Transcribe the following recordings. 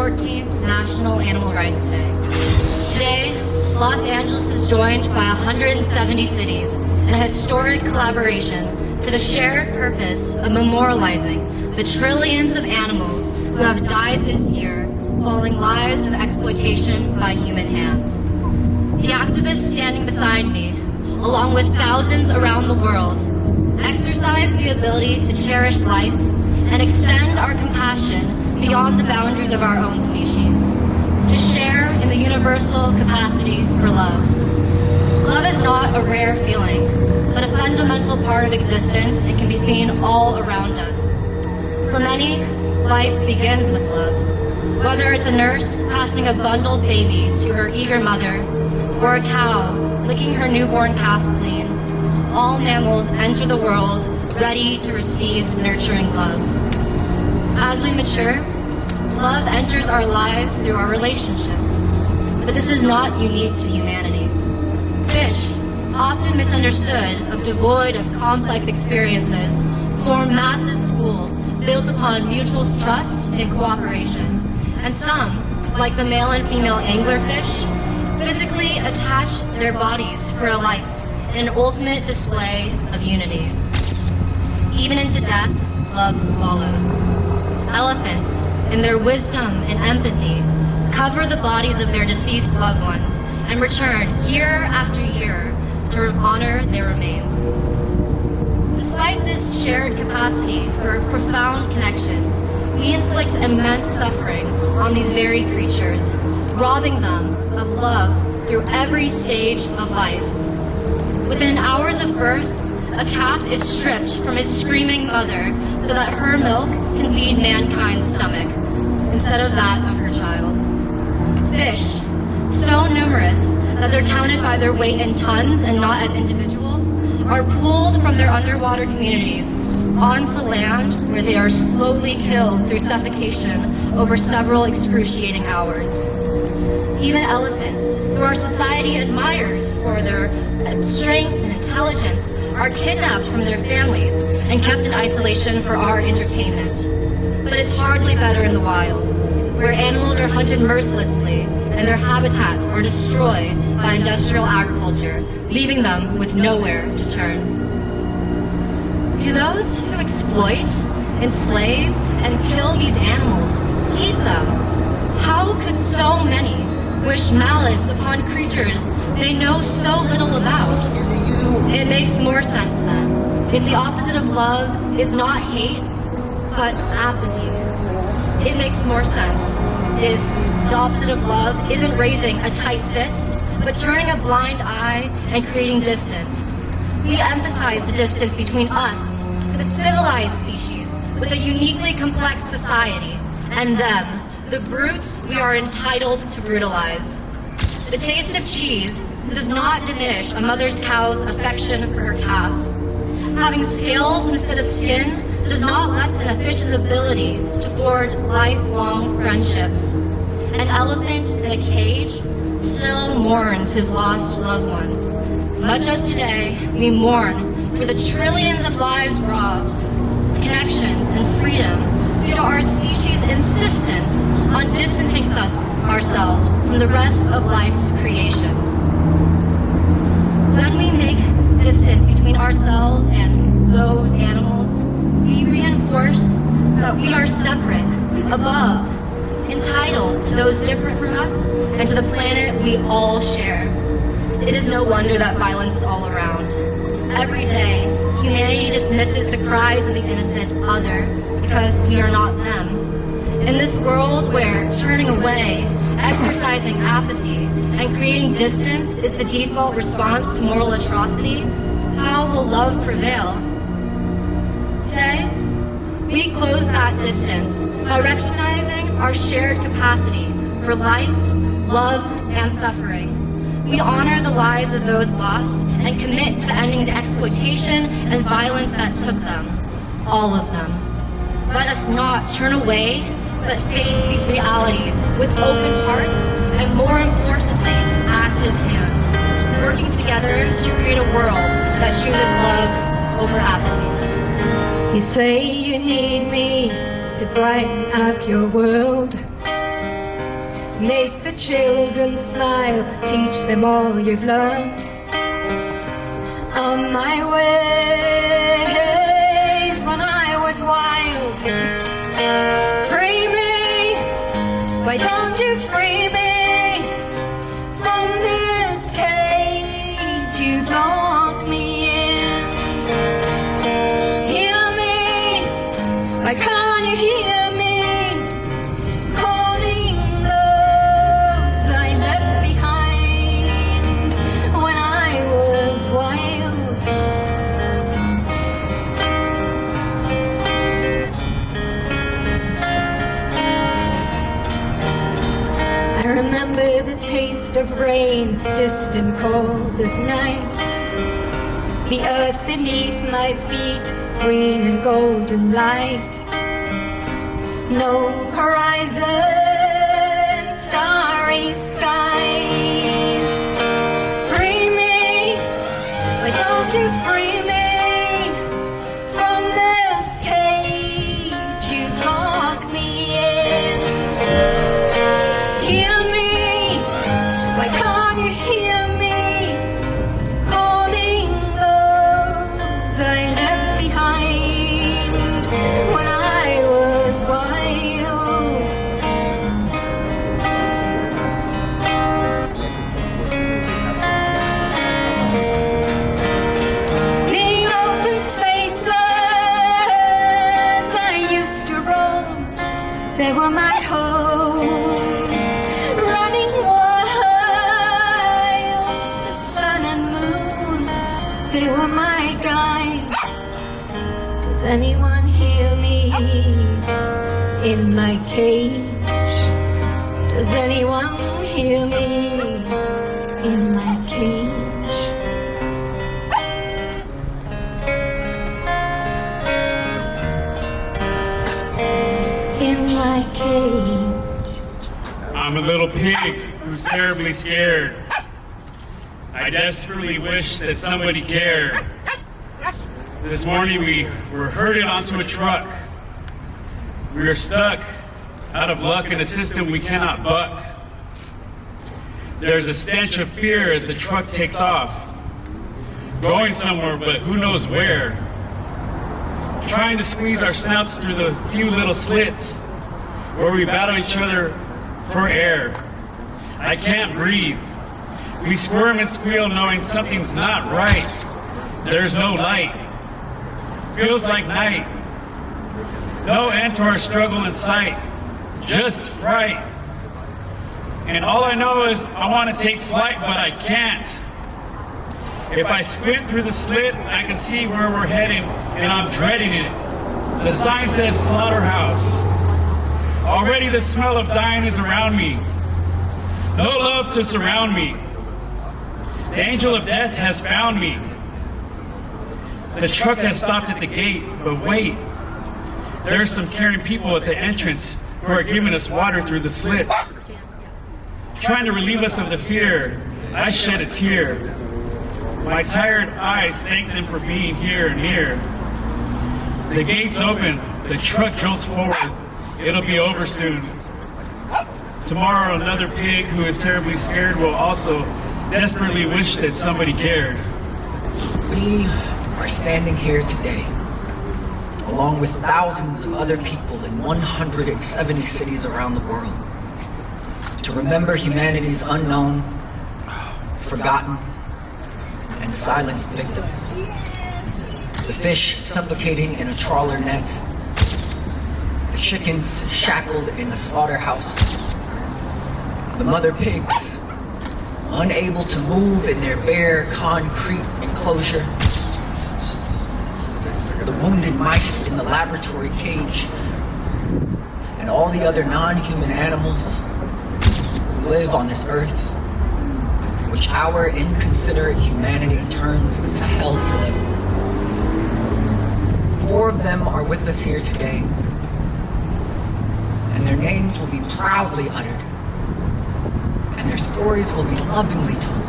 14th National Animal Rights Day. Today, Los Angeles is joined by 170 cities in a historic collaboration for the shared purpose of memorializing the trillions of animals who have died this year following lives of exploitation by human hands. The activists standing beside me, along with thousands around the world, exercise the ability to cherish life and extend our compassion beyond the boundaries of our own species, to share in the universal capacity for love. Love is not a rare feeling, but a fundamental part of existence that can be seen all around us. For many, life begins with love. Whether it's a nurse passing a bundled baby to her eager mother, or a cow licking her newborn calf clean, all mammals enter the world ready to receive nurturing love. As we mature, love enters our lives through our relationships. But this is not unique to humanity. Fish, often misunderstood of devoid of complex experiences, form massive schools built upon mutual trust and cooperation. And some, like the male and female anglerfish, physically attach their bodies for a life in an ultimate display of unity. Even into death, love follows. Elephants, in their wisdom and empathy, cover the bodies of their deceased loved ones and return year after year to honor their remains. Despite this shared capacity for profound connection, we inflict immense suffering on these very creatures, robbing them of love through every stage of life. Within hours of birth, a calf is stripped from his screaming mother so that her milk can feed mankind's stomach instead of that of her child's. Fish, so numerous that they're counted by their weight in tons and not as individuals, are pulled from their underwater communities onto land where they are slowly killed through suffocation over several excruciating hours. Even elephants, who our society admires for their strength and intelligence, are kidnapped from their families and kept in isolation for our entertainment. But it's hardly better in the wild, where animals are hunted mercilessly and their habitats are destroyed by industrial agriculture, leaving them with nowhere to turn. Do those who exploit, enslave, and kill these animals hate them? How could so many wish malice upon creatures they know so little about? It makes more sense then, if the opposite of love is not hate, but apathy. It makes more sense if the opposite of love isn't raising a tight fist, but turning a blind eye and creating distance. We emphasize the distance between us, the civilized species, with a uniquely complex society, and them, the brutes we are entitled to brutalize. The taste of cheese does not diminish a mother's cow's affection for her calf. Having scales instead of skin does not lessen a fish's ability to forge lifelong friendships. An elephant in a cage still mourns his lost loved ones. Much as today, we mourn for the trillions of lives robbed, connections, and freedom due to our species' insistence on distancing ourselves from the rest of life's creations. When we make distance between ourselves and those animals, we reinforce that we are separate, above, entitled to those different from us and to the planet we all share. It is no wonder that violence is all around. Every day, humanity dismisses the cries of the innocent other because we are not them. In this world where turning away, exercising apathy, and creating distance is the default response to moral atrocity, how will love prevail? Today, we close that distance by recognizing our shared capacity for life, love, and suffering. We honor the lives of those lost and commit to ending the exploitation and violence that took them, all of them. Let us not turn away, but face these realities with open hearts and, more importantly, active hands, working together to create a world that chooses love over apathy. You say you need me to brighten up your world. Make the children smile, teach them all you've learned. On my ways when I was wild. Free me, why don't you free me from this cage you've locked me in? Hear me, why can't you hear me calling those I left behind when I was wild? I remember the taste of rain, distant calls of night, the earth beneath my feet, green and golden light. No horizon, starry skies. Free me, why don't you free me from this cage you've locked me in? Hear me, why can't you hear me calling those I left behind when I was wild? The open spaces I used to roam, they were my home. Running wild, the sun and moon, they were my guide. Does anyone hear me in my cage? Does anyone hear me in my cage? In my cage. I'm a little pig who's terribly scared. I desperately wish that somebody cared. This morning we were herded onto a truck. We are stuck, out of luck in a system we cannot buck. There's a stench of fear as the truck takes off, going somewhere but who knows where. Trying to squeeze our snouts through the few little slits where we battle each other for air. I can't breathe. We squirm and squeal knowing something's not right. There's no light. Feels like night. No end to our struggle in sight. Just fright. And all I know is I want to take flight, but I can't. If I squint through the slit, I can see where we're heading, and I'm dreading it. The sign says slaughterhouse. Already the smell of dying is around me. No love to surround me. The angel of death has found me. The truck has stopped at the gate, but wait. There's some caring people at the entrance who are giving us water through the slits. Trying to relieve us of the fear, I shed a tear. My tired eyes thank them for being here and near. The gates open, the truck jolts forward. It'll be over soon. Tomorrow another pig who is terribly scared will also desperately wish that somebody cared. We are standing here today, along with thousands of other people in 170 cities around the world, to remember humanity's unknown, forgotten, and silenced victims. The fish suffocating in a trawler net, the chickens shackled in a slaughterhouse, the mother pigs unable to move in their bare concrete enclosure, the wounded mice in the laboratory cage, and all the other non-human animals who live on this earth, which our inconsiderate humanity turns into hell for them. 4 of them are with us here today, and their names will be proudly uttered, and their stories will be lovingly told.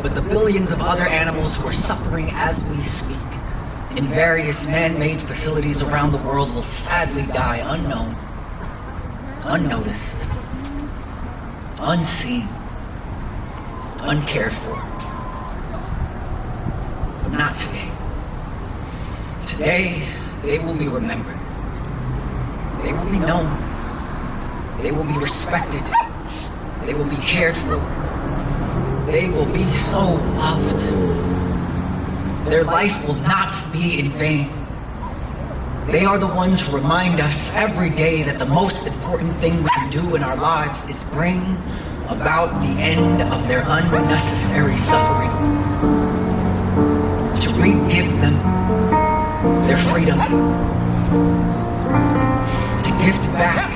But the billions of other animals who are suffering as we speak in various man-made facilities around the world will sadly die unknown, unnoticed, unseen, uncared for. But not today. Today, they will be remembered. They will be known. They will be respected. They will be cared for. They will be so loved. Their life will not be in vain. They are the ones who remind us every day that the most important thing we can do in our lives is bring about the end of their unnecessary suffering. To re-give them their freedom. To gift back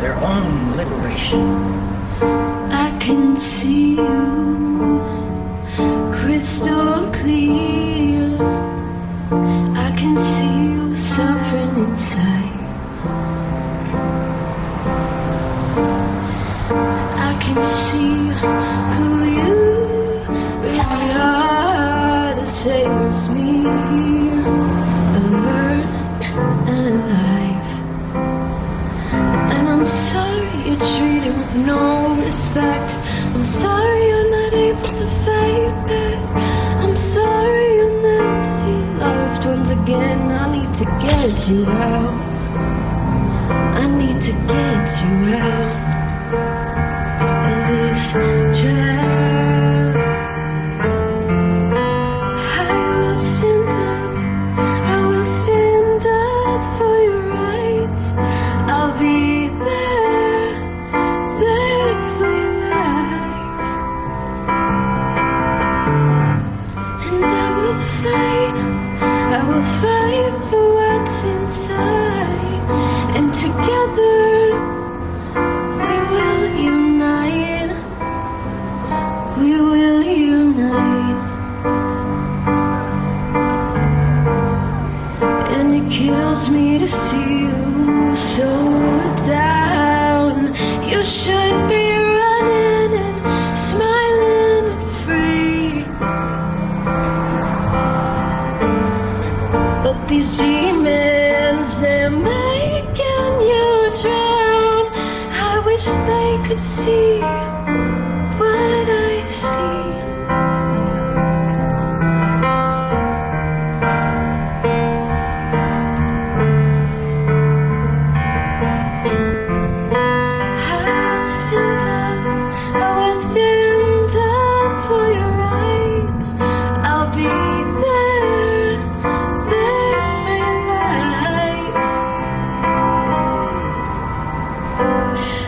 their own liberation. I can see you crystal clear. I can see you suffering inside. I can see who you really are, the same as me, alert and alive. And I'm sorry you're treated with no respect. I'm sorry you're not able to fight back. I'm sorry you'll never see loved ones again. I need to get you out. I need to get you out of this trap. I will stand up. I will stand up for your rights. I'll be there for your life. And I will fight for what's inside. And together we will unite. We will unite. And it kills me to see you so down. You should be running and smiling and free. But these demons, they're making you drown. I wish they could see what I see. I will stand up for your rights. I'll be there for your life.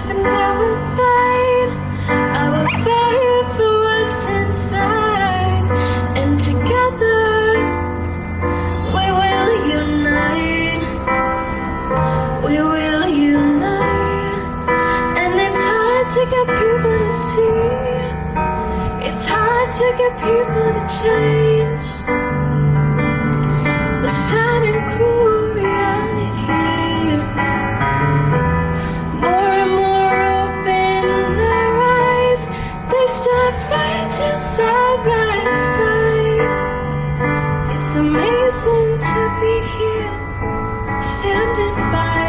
And I will fight for what's inside. And together we will unite. We will unite. And it's hard to get people to see. It's hard to get people to change the sad and cruel reality. More and more open their eyes. They start fighting side by side. It's amazing to be here, standing by.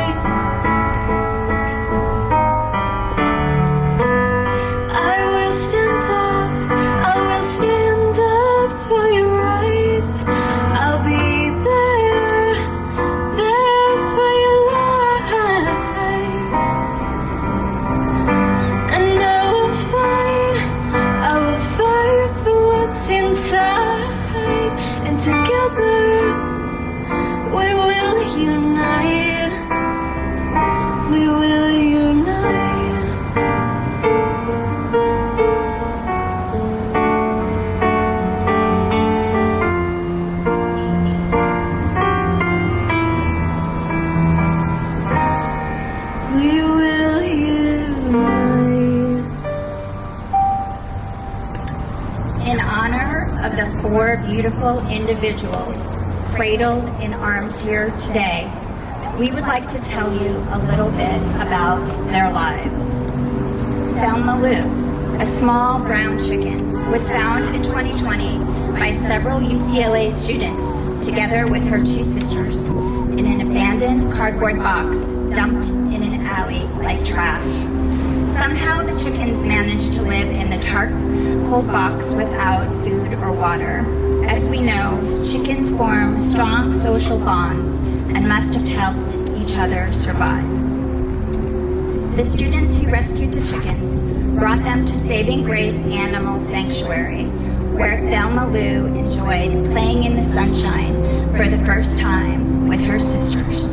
I will stand up for your rights. I'll be there for your life. And I will fight for what's inside. And together we will unite. We will unite. We will unite. In honor of the 4 beautiful individuals cradled in arms here today, we would like to tell you a little bit about their lives. Niloo, a small brown chicken, was found in 2020 by several UCLA students, together with her 2 sisters, in in an abandoned cardboard box dumped in an alley like trash. Somehow the chickens managed to live in the tarp-cold box without food or water. As we know, chickens form strong social bonds and must have helped each other survive. The students who rescued the chickens brought them to Saving Grace Animal Sanctuary, where Thelma Lou enjoyed playing in the sunshine for the first time with her sisters.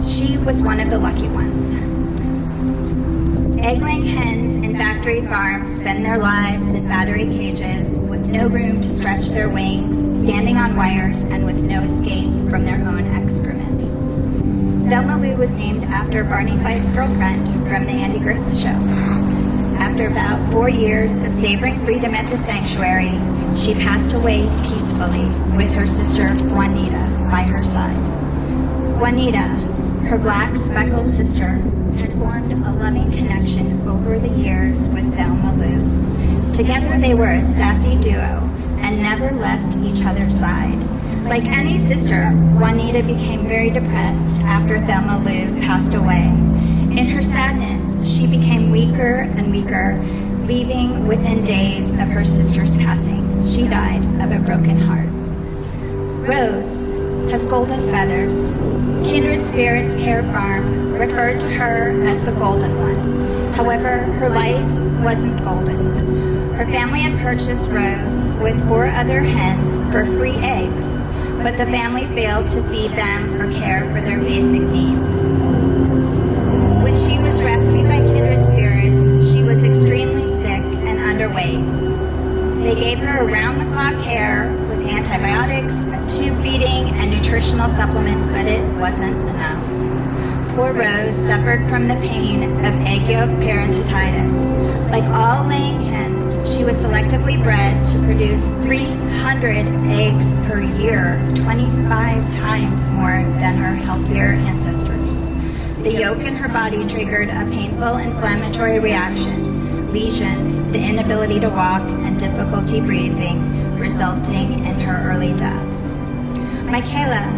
She was one of the lucky ones. Egg-laying hens in factory farms spend their lives in battery cages with no room to stretch their wings, standing on wires, and with no escape from their own excrement. Thelma Lou was named after Barney Fife's girlfriend from The Andy Griffith Show. After about 4 years of savoring freedom at the sanctuary, she passed away peacefully with her sister Juanita by her side. Juanita, her black speckled sister, had formed a loving connection over the years with Thelma Lou. Together they were a sassy duo and never left each other's side. Like any sister, Juanita became very depressed after Thelma Lou passed away. In her sadness, she became weaker and weaker, leaving within days of her sister's passing. She died of a broken heart. Rose has golden feathers. Kindred Spirits Care Farm referred to her as the Golden One. However, her life wasn't golden. Her family had purchased Rose with 4 other hens for free eggs, but the family failed to feed them or care for their basic needs. When she was rescued by Kindred Spirits, she was extremely sick and underweight. They gave her around-the-clock care with antibiotics, tube feeding, and nutritional supplements, but it wasn't enough. Poor Rose suffered from the pain of egg yolk paratititis. Like all laying hens, she was selectively bred to produce 300 eggs per year, 25 times more than her healthier ancestors. The yolk in her body triggered a painful inflammatory reaction, lesions, the inability to walk, and difficulty breathing, resulting in her early death. Michaela,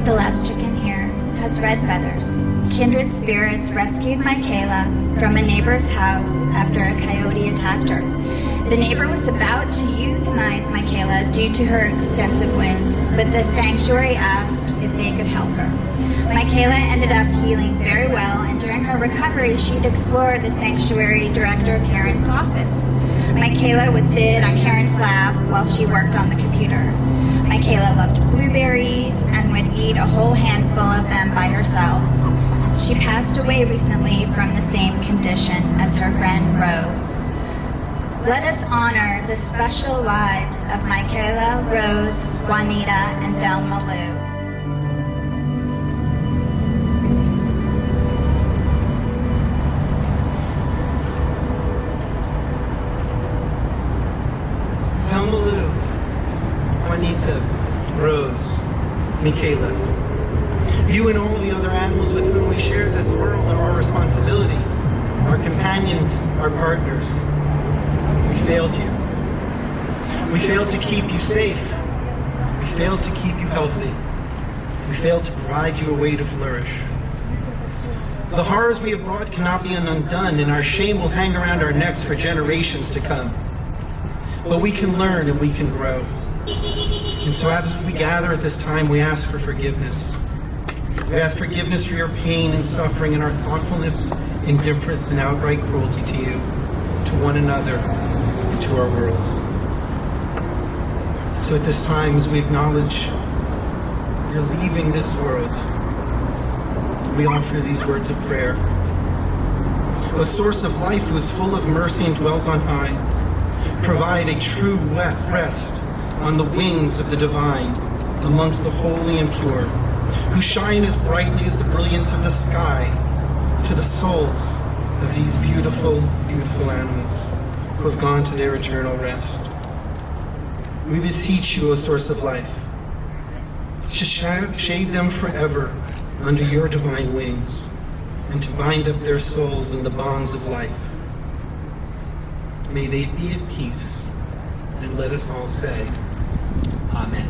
the last chicken here, has red feathers. Kindred Spirits rescued Michaela from a neighbor's house after a coyote attacked her. The neighbor was about to euthanize Michaela due to her extensive wounds, but the sanctuary asked if they could help her. Michaela ended up healing very well, and during her recovery, she'd explore the sanctuary director Karen's office. Michaela would sit on Karen's lap while she worked on the computer. Michaela loved blueberries and would eat a whole handful of them by herself. She passed away recently from the same condition as her friend Rose. Let us honor the special lives of Michaela, Rose, Juanita, and Thelma Lou. Thelma Lou, Juanita, Rose, Michaela. You and all the other animals with whom we share this world are our responsibility, our companions, our partners. We failed you. We failed to keep you safe. We failed to keep you healthy. We failed to provide you a way to flourish. The horrors we have brought cannot be undone, and our shame will hang around our necks for generations to come. But we can learn and we can grow. And so as we gather at this time, we ask for forgiveness. We ask forgiveness for your pain and suffering and our thoughtfulness, indifference, and outright cruelty to you, to one another, and to our world. So at this time, as we acknowledge you're leaving this world, we offer these words of prayer. O source of life who is full of mercy and dwells on high, provide a true rest on the wings of the divine, amongst the holy and pure, who shine as brightly as the brilliance of the sky to the souls of these beautiful, beautiful animals who have gone to their eternal rest. We beseech you, O source of life, to shade them forever under your divine wings, and to bind up their souls in the bonds of life. May they be at peace, and let us all say, Amen.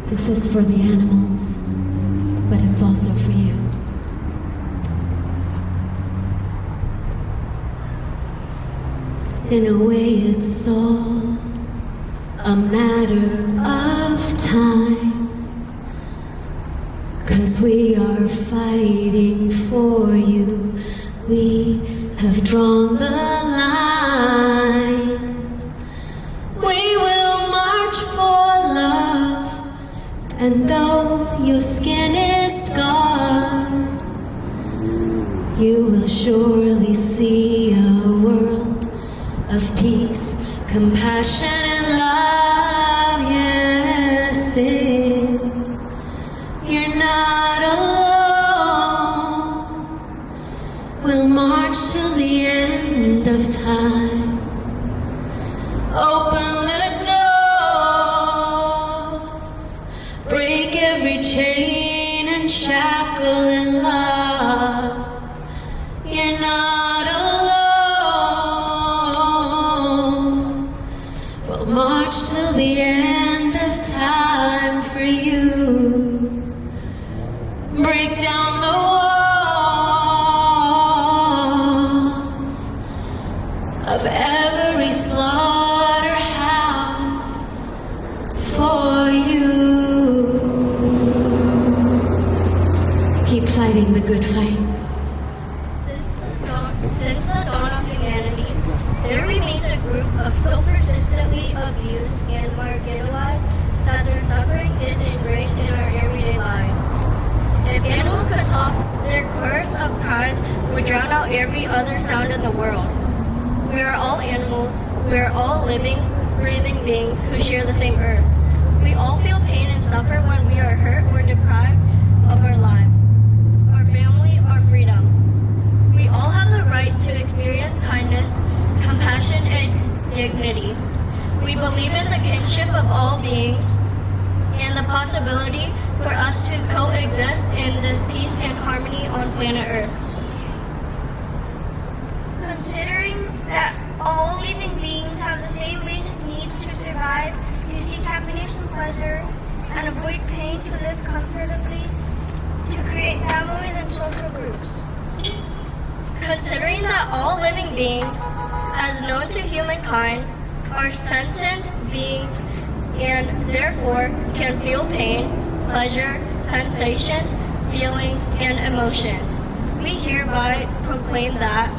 This is for the animals, but it's also for you. In a way, it's all a matter of time, 'cause we are fighting for you. We have drawn the line. We will march for love, and though your skin is scarred, you will surely see a world of peace, compassion, and love. Yes, you're not alone. We'll march till the end of time. Open the doors, break every chain and shackle in love. You're not alone. We'll march till the end of time for you. Break down the walls of every slaughterhouse for you. Keep fighting the good fight. Since the dawn of humanity, there remains a group of so persistently abused and marginalized that their suffering is ingrained in our everyday lives. If animals could talk, their chorus of cries would drown out every other sound in the world. We are all animals. We are all living, breathing beings who share the same earth. We all feel pain and suffer when we are hurt or deprived of our lives, our family, our freedom. We all have the right to experience kindness, compassion, and dignity. We believe in the kinship of all beings and the possibility for us to coexist in this peace and harmony on planet Earth. Considering that all living beings have the same basic needs to survive, to seek happiness and pleasure, and avoid pain, to live comfortably, to create families and social groups. Considering that all living beings, as known to humankind, are sentient beings and therefore can feel pain, pleasure, sensations, feelings, and emotions, we hereby proclaim that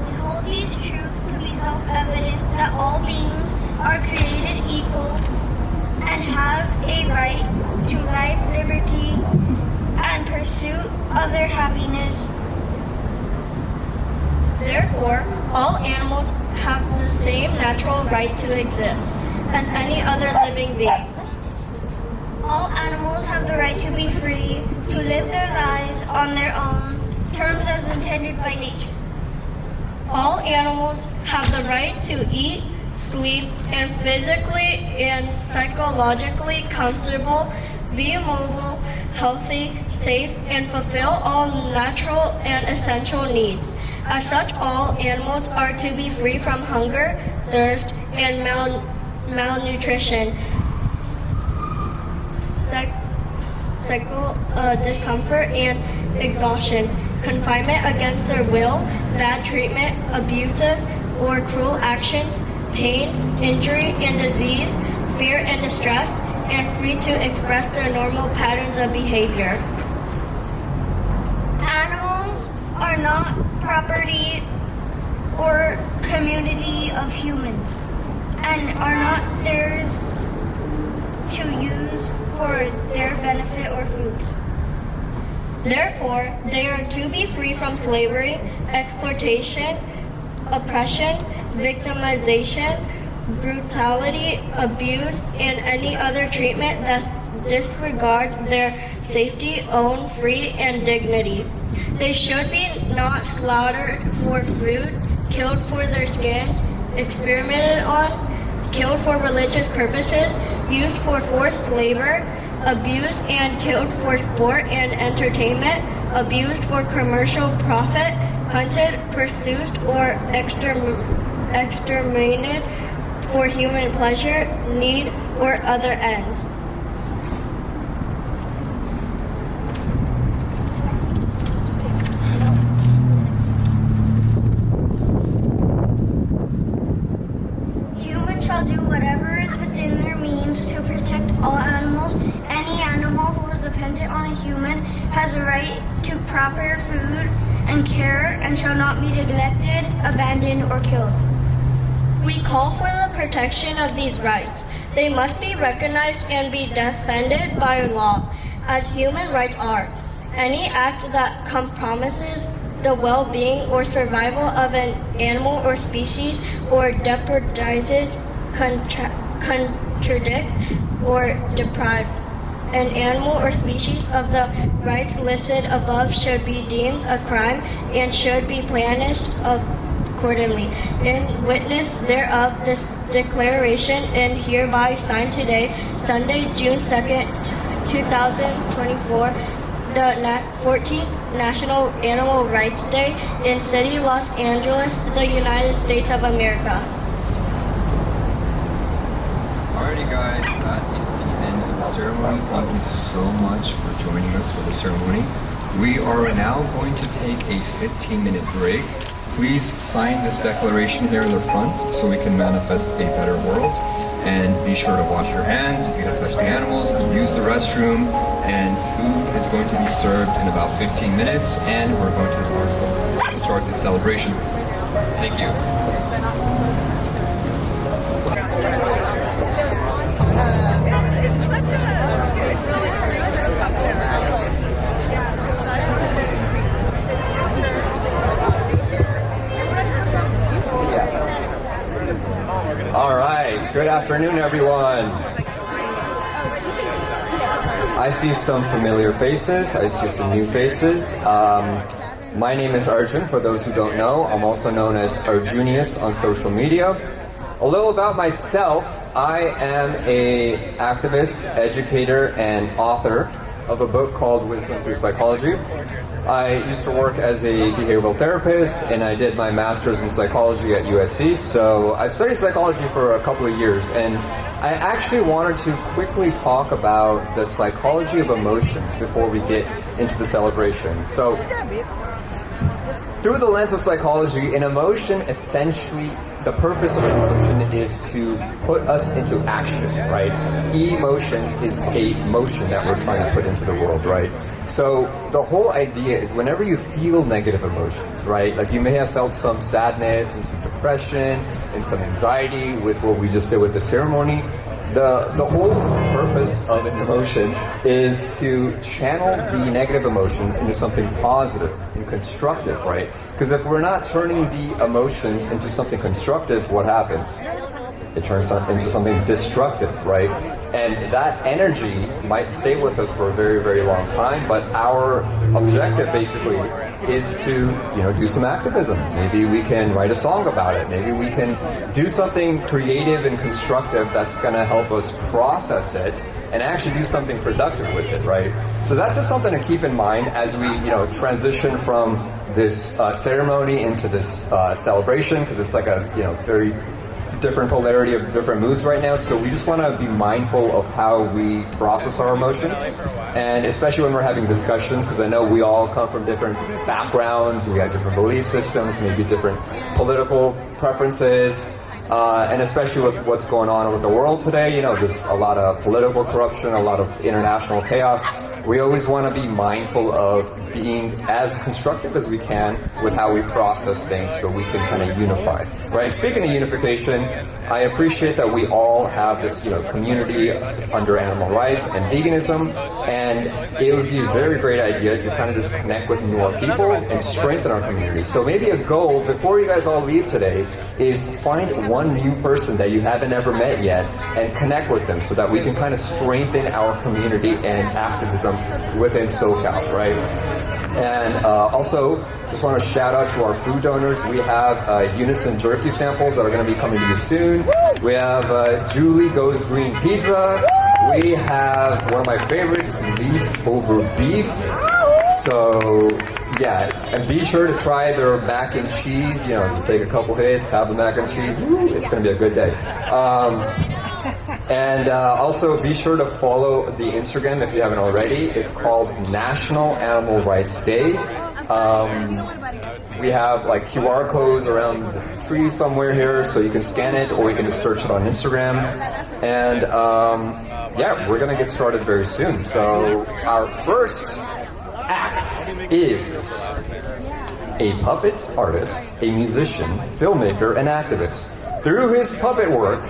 We hold these truths to be self-evident that all beings are created equal and have a right to life, liberty, and pursuit of their happiness. therefore all animals have the same natural right to exist as any other living being. All animals have the right to be free, to live their lives on their own terms as intended by nature. All animals have the right to eat, sleep, and physically and psychologically comfortable, be mobile, healthy, safe, and fulfill all natural and essential needs. As such, all animals are to be free from hunger, thirst, and malnutrition, discomfort, and exhaustion, confinement against their will, bad treatment, abusive or cruel actions, pain, injury, and disease, fear and distress, and free to express their normal patterns of behavior. Animals are not property or community of humans and are not theirs to use for their benefit or food. Therefore, they are to be free from slavery, exploitation, oppression, victimization, brutality, abuse, and any other treatment that disregards their safety, own, free, and dignity. They should be not slaughtered for food, killed for their skins, experimented on, killed for religious purposes, used for forced labor, abused and killed for sport and entertainment, abused for commercial profit, hunted, pursued, or exterminated for human pleasure, need, or other ends. Humans shall do whatever is within their means to protect all animals. Any animal who is dependent on a human has a right to proper food and care and shall not be neglected, abandoned, or killed. We call for the protection of these rights. They must be recognized and be defended by law, as human rights are. Any act that compromises the well-being or survival of an animal or species or jeopardizes, contradicts, or deprives an animal or species of the rights listed above should be deemed a crime and should be punished accordingly. In witness thereof, this declaration and hereby signed today, Sunday, June 2nd, 2024, the 14th National Animal Rights Day in City, Los Angeles, the United States of America. Alrighty guys, that is the end of the ceremony. Thank you so much for joining us for the ceremony. We are now going to take a 15-minute break. Please sign this declaration here in the front so we can manifest a better world. And be sure to wash your hands if you have touched the animals, use the restroom, and food is going to be served in about 15 minutes, and we're going to start the celebration. Thank you. All right, good afternoon, everyone. I see some familiar faces. I see some new faces. My name is Arjun, for those who don't know. I'm also known as Arjunius on social media. A little about myself. I am an activist, educator, and author of a book called Wisdom Through Psychology. I used to work as a behavioral therapist, and I did my master's in psychology at USC. So I studied psychology for a couple of years, and I actually wanted to quickly talk about the psychology of emotions before we get into the celebration. So through the lens of psychology, an emotion, essentially, the purpose of an emotion is to put us into action, right? Emotion is a motion that we're trying to put into the world, right? So the whole idea is whenever you feel negative emotions, right? Like you may have felt some sadness and some depression and some anxiety with what we just did with the ceremony. The whole purpose of an emotion is to channel the negative emotions into something positive and constructive, right? Because if we're not turning the emotions into something constructive, what happens? It turns into something destructive, right? And that energy might stay with us for a very, very long time, but our objective basically is to, do some activism. Maybe we can write a song about it. Maybe we can do something creative and constructive that's going to help us process it and actually do something productive with it, right? So that's just something to keep in mind as we, transition from this ceremony into this celebration, because it's like a, very different polarity of different moods right now. So we just want to be mindful of how we process our emotions, and especially when we're having discussions, because I know we all come from different backgrounds, we have different belief systems, maybe different political preferences, and especially with what's going on with the world today, there's a lot of political corruption, a lot of international chaos. We always want to be mindful of being as constructive as we can with how we process things so we can kind of unify, right? Speaking of unification, I appreciate that we all have this, community under animal rights and veganism, and it would be a very great idea to kind of just connect with more people and strengthen our community. So maybe a goal before you guys all leave today is find one new person that you haven't ever met yet and connect with them so that we can kind of strengthen our community and activism within SoCal, right? And also, just want to shout out to our food donors. We have Unison jerky samples that are going to be coming to you soon. We have Julie Goes Green Pizza. We have one of my favorites, Leaf Over Beef. So Yeah, and be sure to try their mac and cheese. You know, just take a couple hits, have the mac and cheese. It's going to be a good day. And also be sure to follow the Instagram if you haven't already. It's called National Animal Rights Day. We have like QR codes around the tree somewhere here, so you can scan it or you can just search it on Instagram. And yeah, we're gonna get started very soon. So our first act is a puppet artist, a musician, filmmaker, and activist. Through his puppet work,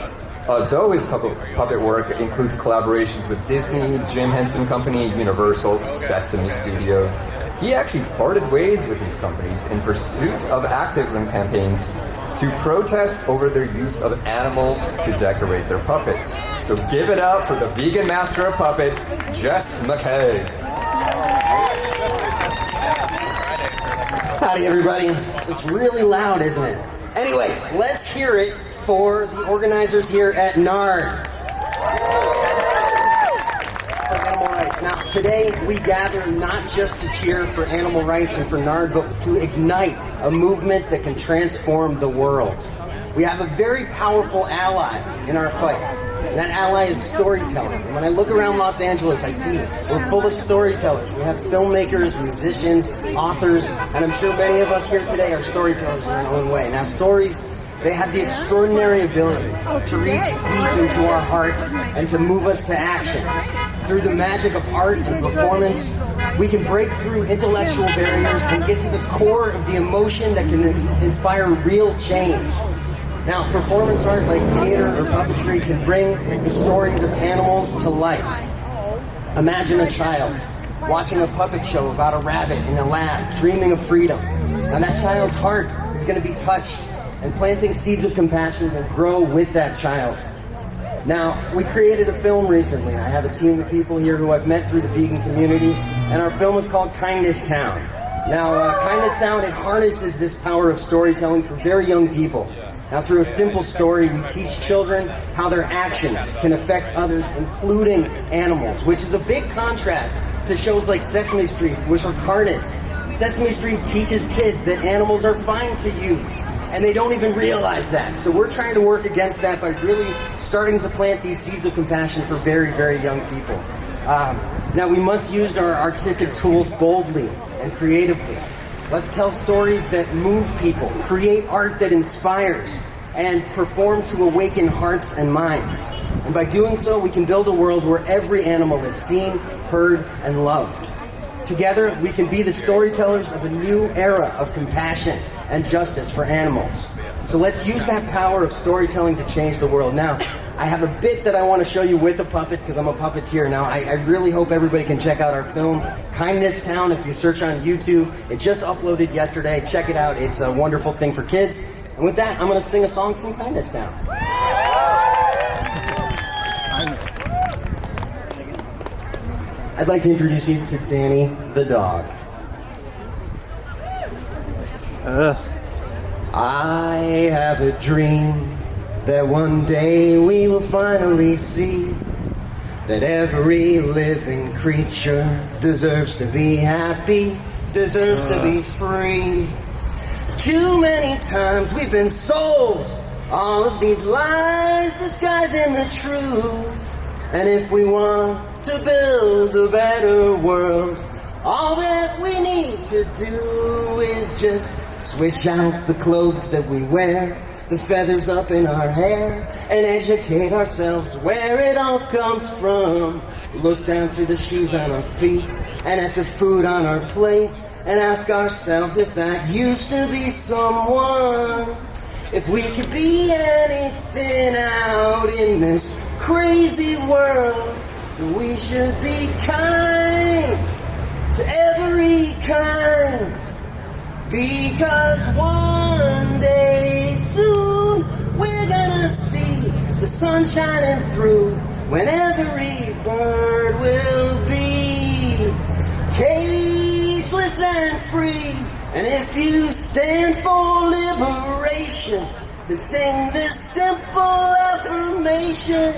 though his puppet work includes collaborations with Disney, Jim Henson Company, Universal, Sesame Studios, he actually parted ways with these companies in pursuit of activism campaigns to protest over their use of animals to decorate their puppets. So give it up for the vegan master of puppets, Jess Mckay. Howdy, everybody. It's really loud, isn't it? Anyway, let's hear it for the organizers here at NARD. For animal rights. Now, today we gather not just to cheer for animal rights and for NARD, but to ignite a movement that can transform the world. We have a very powerful ally in our fight. And that ally is storytelling. And when I look around Los Angeles, I see we're full of storytellers. We have filmmakers, musicians, authors, and I'm sure many of us here today are storytellers in our own way. Now, stories, they have the extraordinary ability to reach deep into our hearts and to move us to action. Through the magic of art and performance, we can break through intellectual barriers and get to the core of the emotion that can inspire real change. Now, performance art like theater or puppetry can bring the stories of animals to life. Imagine a child watching a puppet show about a rabbit in a lab, dreaming of freedom. And that child's heart is going to be touched, and planting seeds of compassion will grow with that child. Now, we created a film recently. I have a team of people here who I've met through the vegan community, and our film is called Kindness Town. Now, Kindness Town, it harnesses this power of storytelling for very young people. Now, through a simple story, we teach children how their actions can affect others, including animals, which is a big contrast to shows like Sesame Street, which are carnist. Sesame Street teaches kids that animals are fine to use, and they don't even realize that. So we're trying to work against that by really starting to plant these seeds of compassion for very, very young people. Now, we must use our artistic tools boldly and creatively. Let's tell stories that move people, create art that inspires, and perform to awaken hearts and minds. And by doing so, we can build a world where every animal is seen, heard, and loved. Together, we can be the storytellers of a new era of compassion and justice for animals. So let's use that power of storytelling to change the world. Now, I have a bit that I want to show you with a puppet because I'm a puppeteer. Now, I really hope everybody can check out our film, Kindness Town. If you search on YouTube, it just uploaded yesterday. Check it out. It's a wonderful thing for kids. And with that, I'm going to sing a song from Kindness Town. I'd like to introduce you to Danny the dog. I have a dream that one day we will finally see that every living creature deserves to be happy, deserves to be free. Too many times we've been sold all of these lies disguising the truth. And if we want to build a better world, all that we need to do is just switch out the clothes that we wear, the feathers up in our hair, and educate ourselves where it all comes from. Look down to the shoes on our feet and at the food on our plate and ask ourselves if that used to be someone. If we could be anything out in this crazy world, we should be kind to every kind. Because one day soon we're gonna see the sun shining through when every bird will be cageless and free. And if you stand for liberation, then sing this simple affirmation: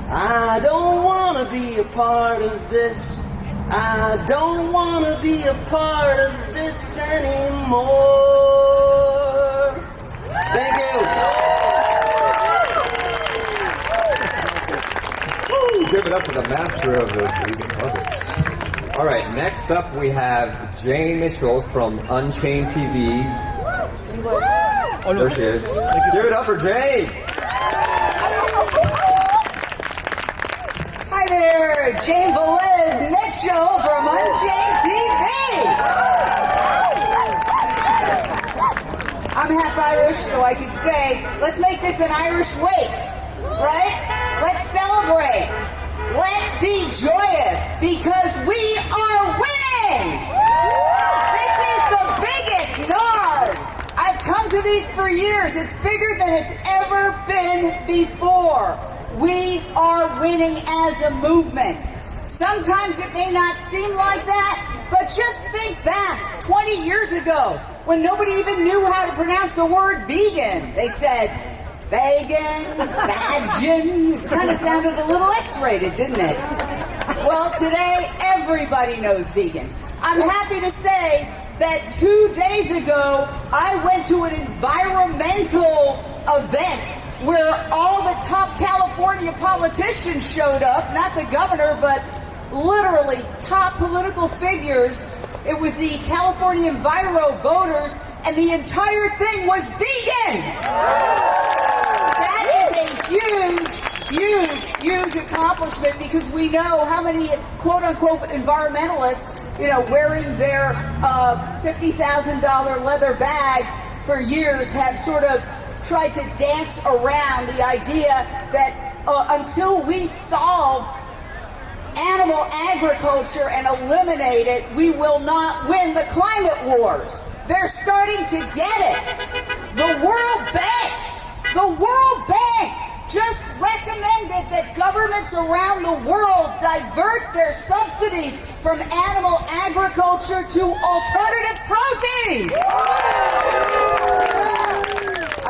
I don't wanna be a part of this I don't want to be a part of this anymore. Thank you. Woo, give it up for the master of the vegan puppets. All right, next up we have Jane Mitchell from Unchained TV. There she is. Give it up for Jane. Hi there, Jane Velez Mitchell from Unchained TV. I'm half Irish, so I could say, let's make this an Irish wake, right? Let's celebrate. Let's be joyous because we are winning. This is the biggest NARD. I've come to these for years. It's bigger than it's ever been before. We are winning as a movement. Sometimes it may not seem like that, but just think back 20 years ago when nobody even knew how to pronounce the word vegan. They said vegan, vagin. It kind of sounded a little X-rated, didn't it? Well, today everybody knows vegan. I'm happy to say that 2 days ago I went to an environmental event where all the top California politicians showed up, not the governor, but literally top political figures. It was the California Enviro voters, and the entire thing was vegan. That is a huge accomplishment because we know how many quote-unquote environmentalists, wearing their $50,000 leather bags for years have sort of tried to dance around the idea that until we solve animal agriculture and eliminate it, we will not win the climate wars. They're starting to get it. The World Bank just recommended that governments around the world divert their subsidies from animal agriculture to alternative proteins.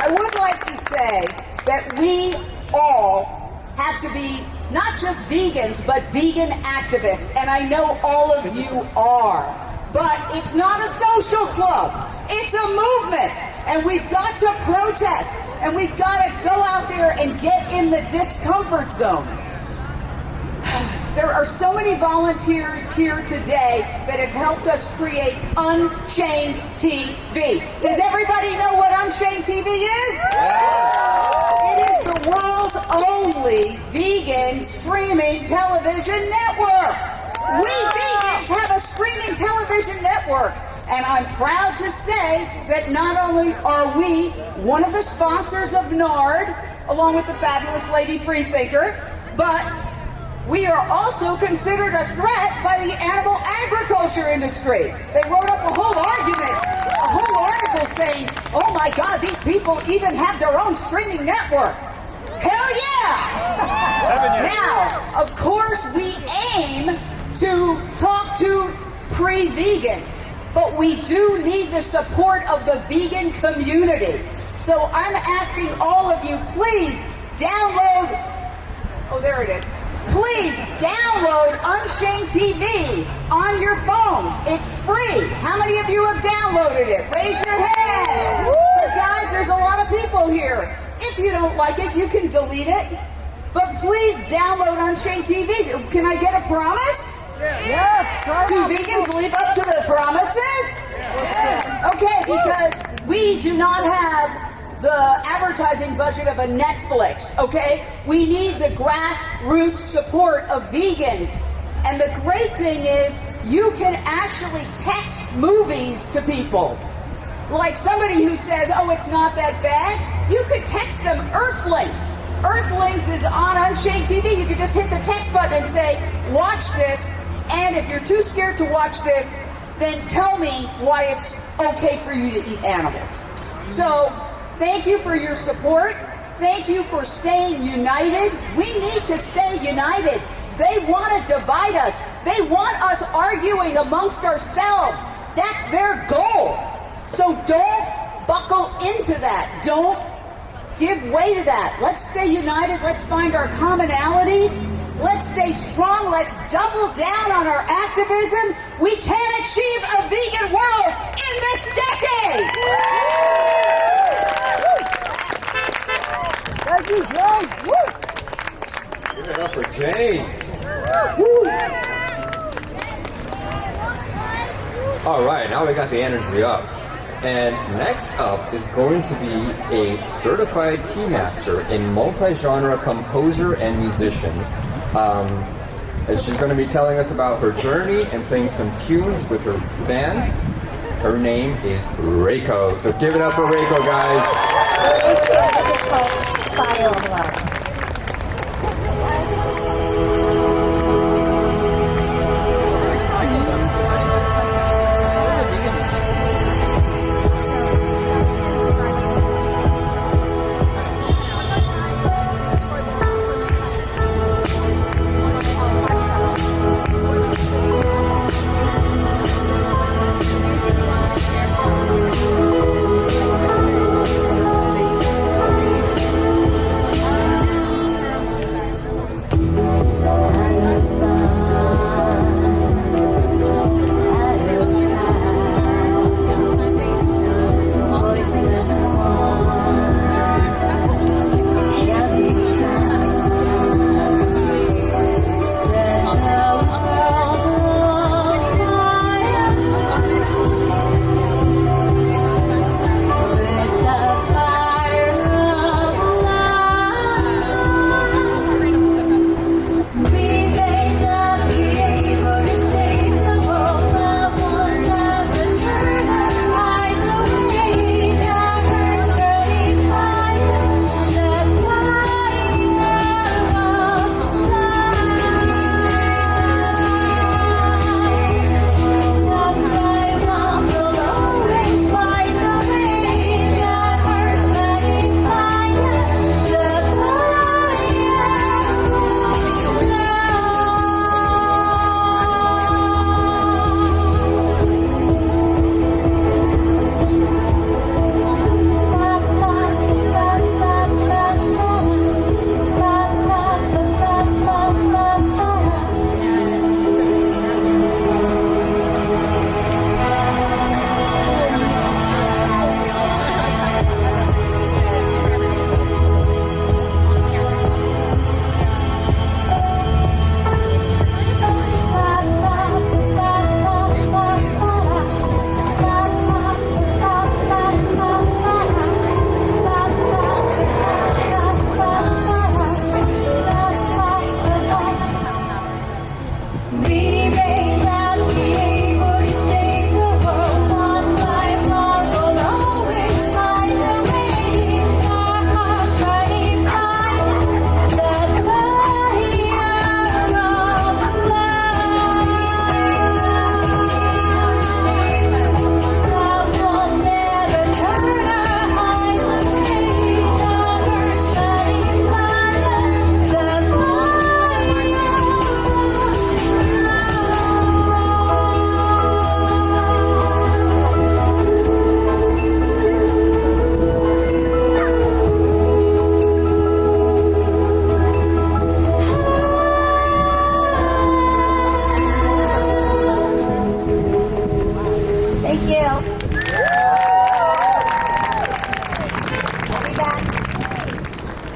I would like to say that we all have to be not just vegans, but vegan activists, and I know all of you are. But it's not a social club, it's a movement, and we've got to protest, and we've got to go out there and get in the discomfort zone. There are so many volunteers here today that have helped us create Unchained TV. Does everybody know what Unchained TV is? It is the world's only vegan streaming television network. We vegans have a streaming television network, and I'm proud to say that not only are we one of the sponsors of NARD, along with the fabulous Lady Freethinker, but we are also considered a threat by the animal agriculture industry. They wrote up a whole article saying, oh my God, these people even have their own streaming network. Hell yeah! Now, of course, we aim to talk to pre-vegans, but we do need the support of the vegan community. So I'm asking all of you, please download, oh, there it is. Please download Unchained TV on your phones. It's free. How many of you have downloaded it? Raise your hands. But guys, there's a lot of people here. If you don't like it, you can delete it. But please download Unchained TV. Can I get a promise? Yeah. Do vegans live up to their promises? Yeah. Okay, because we do not have the advertising budget of a Netflix, okay? We need the grassroots support of vegans. And the great thing is, you can actually text movies to people. Like somebody who says, oh, it's not that bad, you could text them Earthlinks. Earthlinks is on Unchained TV. You could just hit the text button and say, watch this, and if you're too scared to watch this, then tell me why it's okay for you to eat animals. So, thank you for your support. Thank you for staying united. We need to stay united. They want to divide us. They want us arguing amongst ourselves. That's their goal. So don't buckle into that. Don't give way to that. Let's stay united. Let's find our commonalities. Let's stay strong. Let's double down on our activism. We can achieve a vegan world in this decade. Thank you, Jane. Give it up for Jane. All right, now we got the energy up. And next up is going to be a certified tea master in multi-genre composer and musician. As she's going to be telling us about her journey and playing some tunes with her band. Her name is Rayko. So give it up for Rayko, guys. It's called File of Love.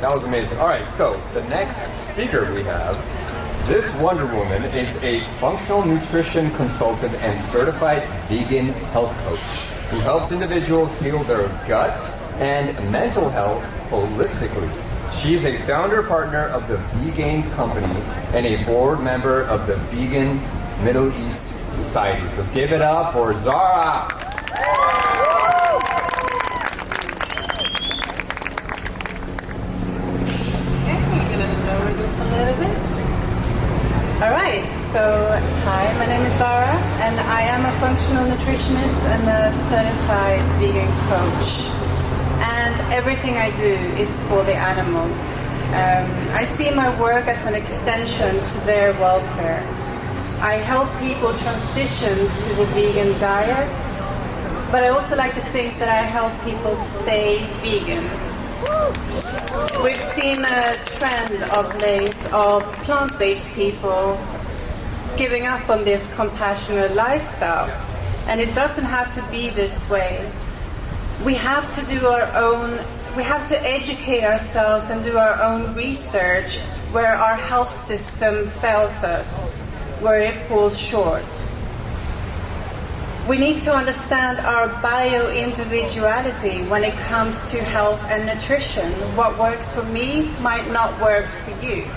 That was amazing. All right, so the next speaker we have, this Wonder Woman is a functional nutrition consultant and certified vegan health coach who helps individuals heal their gut and mental health holistically. She is a founder partner of the Vegains Company and a board member of the Vegan Middle East Society. So give it up for Zara. Alright, so hi, my name is Zara and I am a functional nutritionist and a certified vegan coach. And everything I do is for the animals. I see my work as an extension to their welfare. I help people transition to the vegan diet, but I also like to think that I help people stay vegan. We've seen a trend of late of plant-based people giving up on this compassionate lifestyle. And it doesn't have to be this way. We have to do our own, we have to educate ourselves and do our own research where our health system fails us, where it falls short. We need to understand our bio-individuality when it comes to health and nutrition. What works for me might not work for you.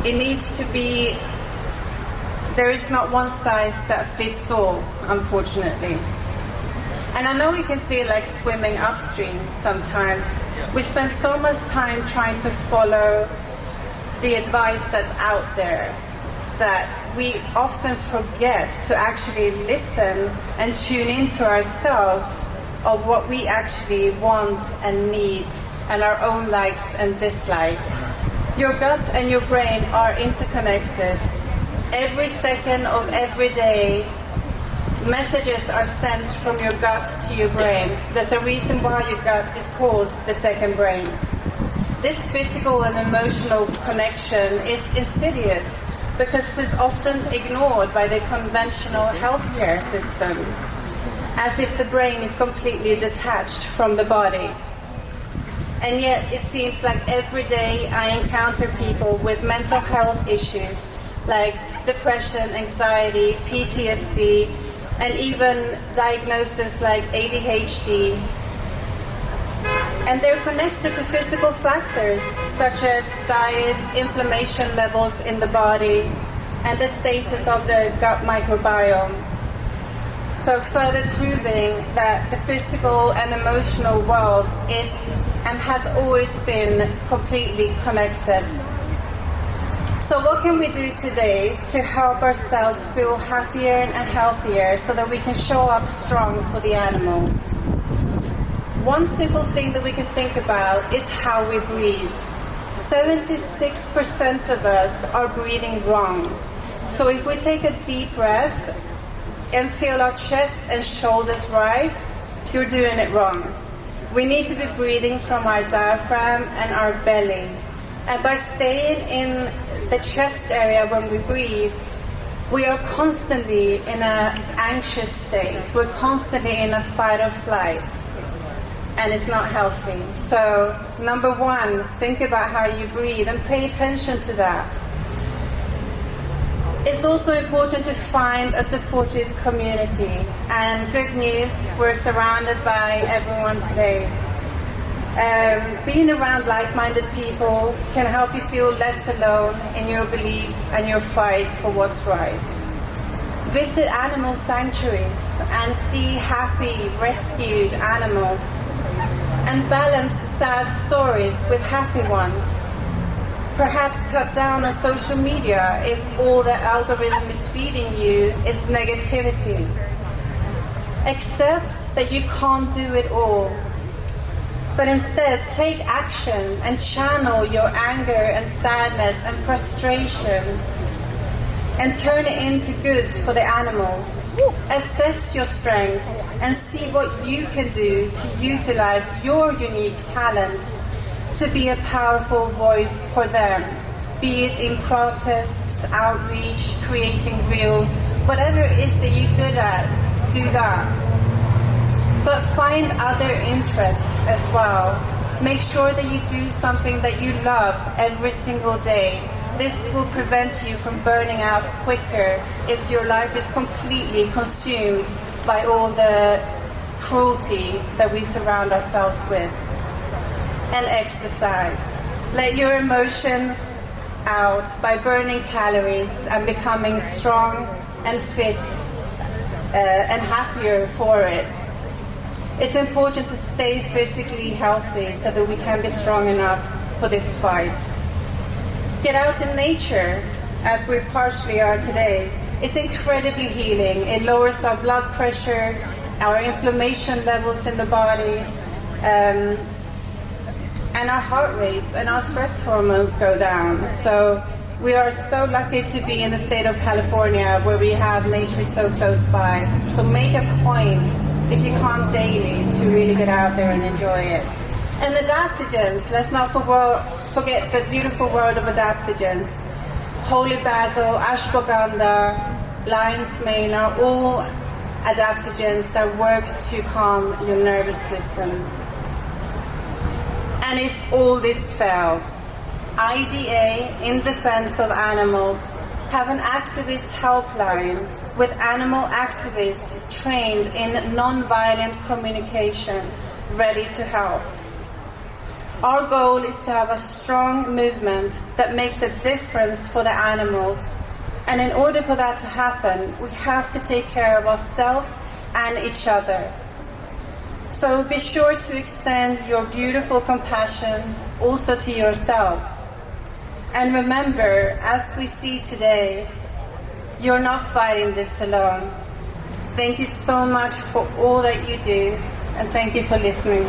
It needs to be, there is not one size that fits all, unfortunately. And I know it can feel like swimming upstream sometimes. We spend so much time trying to follow the advice that's out there that we often forget to actually listen and tune into ourselves of what we actually want and need and our own likes and dislikes. Your gut and your brain are interconnected. Every second of every day, messages are sent from your gut to your brain. There's a reason why your gut is called the second brain. This physical and emotional connection is insidious because it's often ignored by the conventional healthcare system, as if the brain is completely detached from the body. And yet it seems like every day I encounter people with mental health issues like depression, anxiety, PTSD, and even diagnoses like ADHD. And they're connected to physical factors such as diet, inflammation levels in the body, and the status of the gut microbiome. So further proving that the physical and emotional world is and has always been completely connected. So what can we do today to help ourselves feel happier and healthier so that we can show up strong for the animals? One simple thing that we can think about is how we breathe. 76% of us are breathing wrong. So if we take a deep breath and feel our chest and shoulders rise, you're doing it wrong. We need to be breathing from our diaphragm and our belly. And by staying in the chest area when we breathe, we are constantly in an anxious state. We're constantly in a fight or flight. And it's not healthy. So, number one, think about how you breathe and pay attention to that. It's also important to find a supportive community. And good news, we're surrounded by everyone today. Being around like-minded people can help you feel less alone in your beliefs and your fight for what's right. Visit animal sanctuaries and see happy, rescued animals. And balance sad stories with happy ones. Perhaps cut down on social media if all the algorithm is feeding you is negativity. Accept that you can't do it all, but instead take action and channel your anger and sadness and frustration and turn it into good for the animals. Assess your strengths and see what you can do to utilize your unique talents to be a powerful voice for them, be it in protests, outreach, creating reels, whatever it is that you're good at, do that. But find other interests as well. Make sure that you do something that you love every single day. This will prevent you from burning out quicker if your life is completely consumed by all the cruelty that we surround ourselves with. And exercise. Let your emotions out by burning calories and becoming strong and fit and happier for it. It's important to stay physically healthy so that we can be strong enough for this fight. Get out in nature, as we partially are today. It's incredibly healing. It lowers our blood pressure, our inflammation levels in the body, and our heart rates and our stress hormones go down. So We are so lucky to be in the state of California where we have nature so close by. So make a point, if you can't daily, to really get out there and enjoy it. And adaptogens, let's not forget the beautiful world of adaptogens. Holy basil, ashwagandha, lion's mane are all adaptogens that work to calm your nervous system. And if all this fails, IDA, in defense of animals, have an activist helpline with animal activists trained in non-violent communication, ready to help. Our goal is to have a strong movement that makes a difference for the animals. And in order for that to happen, we have to take care of ourselves and each other. So be sure to extend your beautiful compassion also to yourself. And remember, as we see today, you're not fighting this alone. Thank you so much for all that you do, and thank you for listening.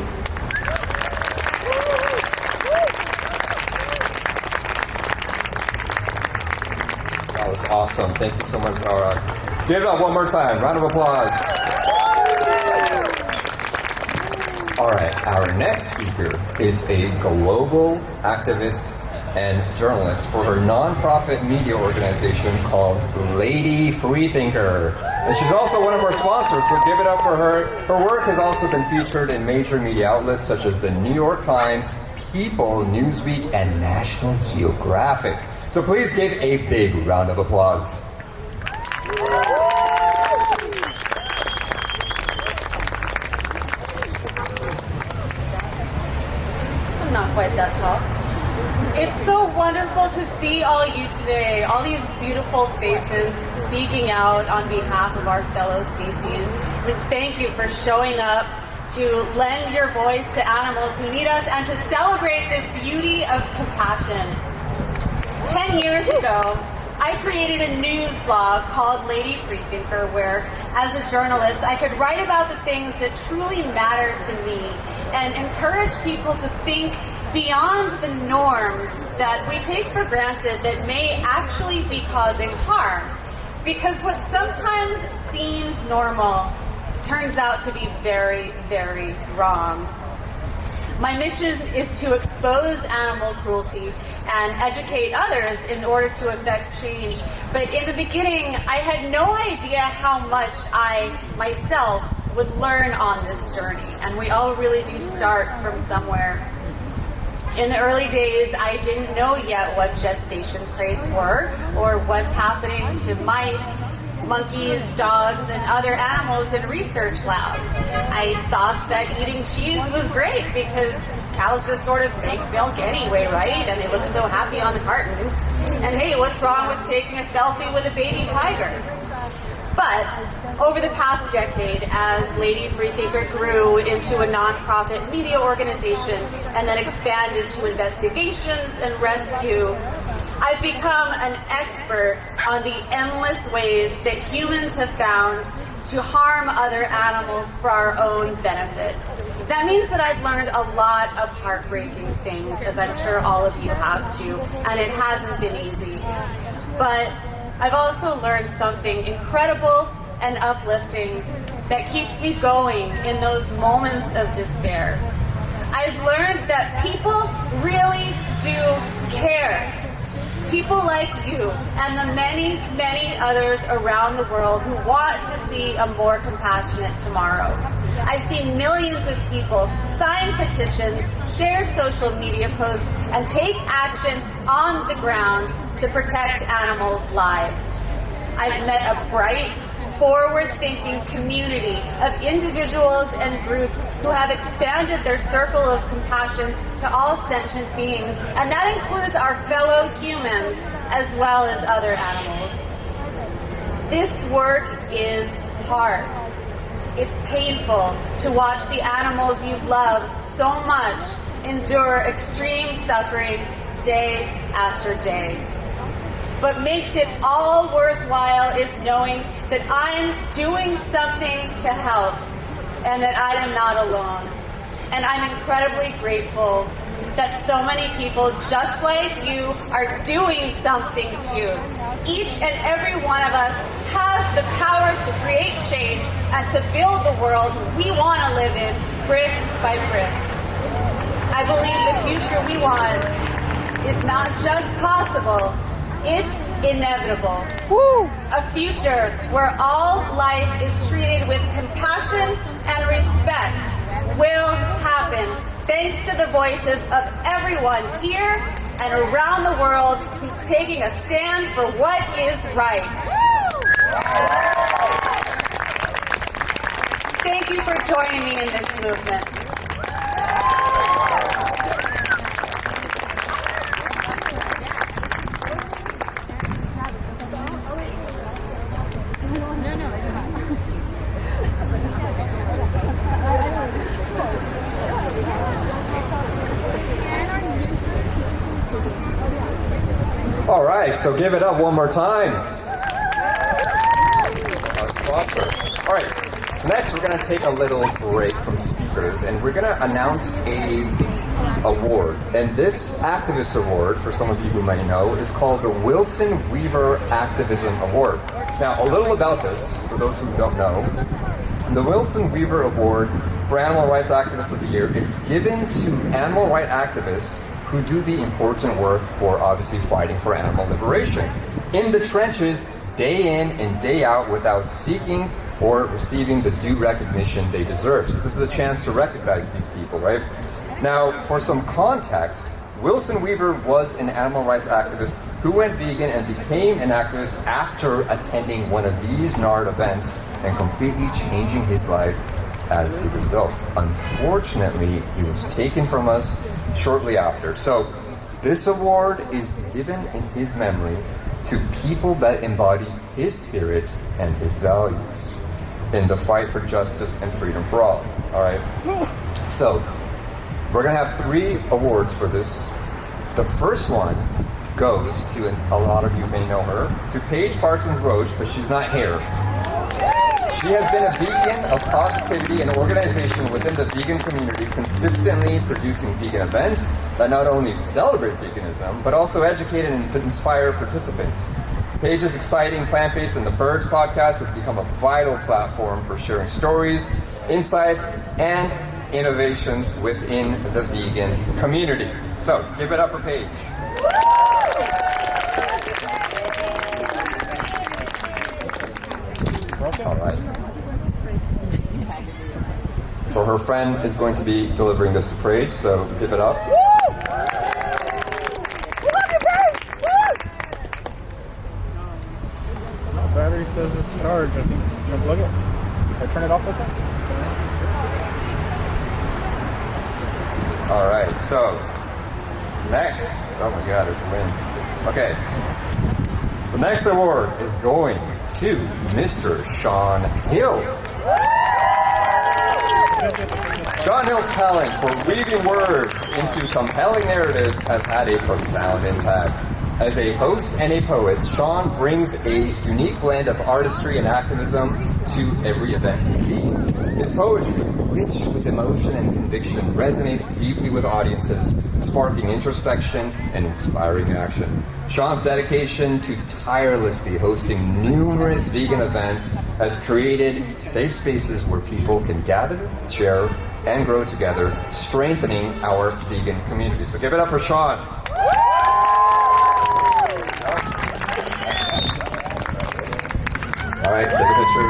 That was awesome. Thank you so much, Laura. Give it up one more time. Round of applause. All right, our next speaker is a global activist and journalist for her nonprofit media organization called Lady Freethinker. And she's also one of our sponsors, so give it up for her. Her work has also been featured in major media outlets such as the New York Times, People, Newsweek, and National Geographic. So please give a big round of applause. I'm not quite that tall. It's so wonderful to see all you today, all these beautiful faces speaking out on behalf of our fellow species. And thank you for showing up to lend your voice to animals who need us and to celebrate the beauty of compassion. 10 years ago, I created a news blog called Lady Freethinker where, as a journalist, I could write about the things that truly matter to me and encourage people to think beyond the norms that we take for granted that may actually be causing harm. Because what sometimes seems normal turns out to be very, very wrong. My mission is to expose animal cruelty and educate others in order to effect change. But in the beginning, I had no idea how much I myself would learn on this journey. And we all really do start from somewhere. In the early days, I didn't know yet what gestation crates were or what's happening to mice, monkeys, dogs, and other animals in research labs. I thought that eating cheese was great because cows just sort of make milk anyway, right? And they look so happy on the cartons. And hey, what's wrong with taking a selfie with a baby tiger? But over the past decade, as Lady Freethinker grew into a nonprofit media organization and then expanded to investigations and rescue, I've become an expert on the endless ways that humans have found to harm other animals for our own benefit. That means that I've learned a lot of heartbreaking things, as I'm sure all of you have too, and it hasn't been easy. But I've also learned something incredible and uplifting that keeps me going in those moments of despair. I've learned that people really do care. People like you and the many, many others around the world who want to see a more compassionate tomorrow. I've seen millions of people sign petitions, share social media posts, and take action on the ground to protect animals' lives. I've met a bright, forward-thinking community of individuals and groups who have expanded their circle of compassion to all sentient beings, and that includes our fellow humans as well as other animals. This work is hard. It's painful to watch the animals you love so much endure extreme suffering day after day. What makes it all worthwhile is knowing that I'm doing something to help and that I am not alone. And I'm incredibly grateful that so many people just like you are doing something too. Each and every one of us has the power to create change and to build the world we want to live in, brick by brick. I believe the future we want is not just possible, it's inevitable. Woo! A future where all life is treated with compassion and respect will happen thanks to the voices of everyone here and around the world who's taking a stand for what is right. Thank you for joining me in this movement. All right, so give it up one more time. All right, so next we're going to take a little break from speakers, and we're going to announce a award. And this activist award, for some of you who may know, is called the Wilson Weaver Activism Award. Now, a little about this, for those who don't know. The Wilson Weaver Award for Animal Rights Activists of the Year is given to animal rights activists who do the important work for obviously fighting for animal liberation in the trenches day in and day out without seeking or receiving the due recognition they deserve. So this is a chance to recognize these people, right? Now, for some context, Wilson Weaver was an animal rights activist who went vegan and became an activist after attending one of these NARD events and completely changing his life as a result. Unfortunately, he was taken from us shortly after. So this award is given in his memory to people that embody his spirit and his values in the fight for justice and freedom for all. All right. So we're going to have 3 awards for this. The first one goes to, and a lot of you may know her, to Paige Parsons Roach, but she's not here. She has been a beacon of positivity and organization within the vegan community, consistently producing vegan events that not only celebrate veganism, but also educate and inspire participants. Paige's exciting Plant-Based and the Birds podcast has become a vital platform for sharing stories, insights, and innovations within the vegan community. So, give it up for Paige. All right. So her friend is going to be delivering this to Paige, so give it up. Battery says it's charged. I think you unplug it. I turn it off with that. All right. So next, oh my God, there's wind. Okay. The next award is going to Mr. Shawn Hill. Shawn Hill's talent for weaving words into compelling narratives has had a profound impact. As a host and a poet, Shawn brings a unique blend of artistry and activism to every event he leads. His poetry, rich with emotion and conviction, resonates deeply with audiences, sparking introspection and inspiring action. Shawn's dedication to tirelessly hosting numerous vegan events has created safe spaces where people can gather, share, and grow together, strengthening our vegan community. So give it up for Shawn. All right, take a picture.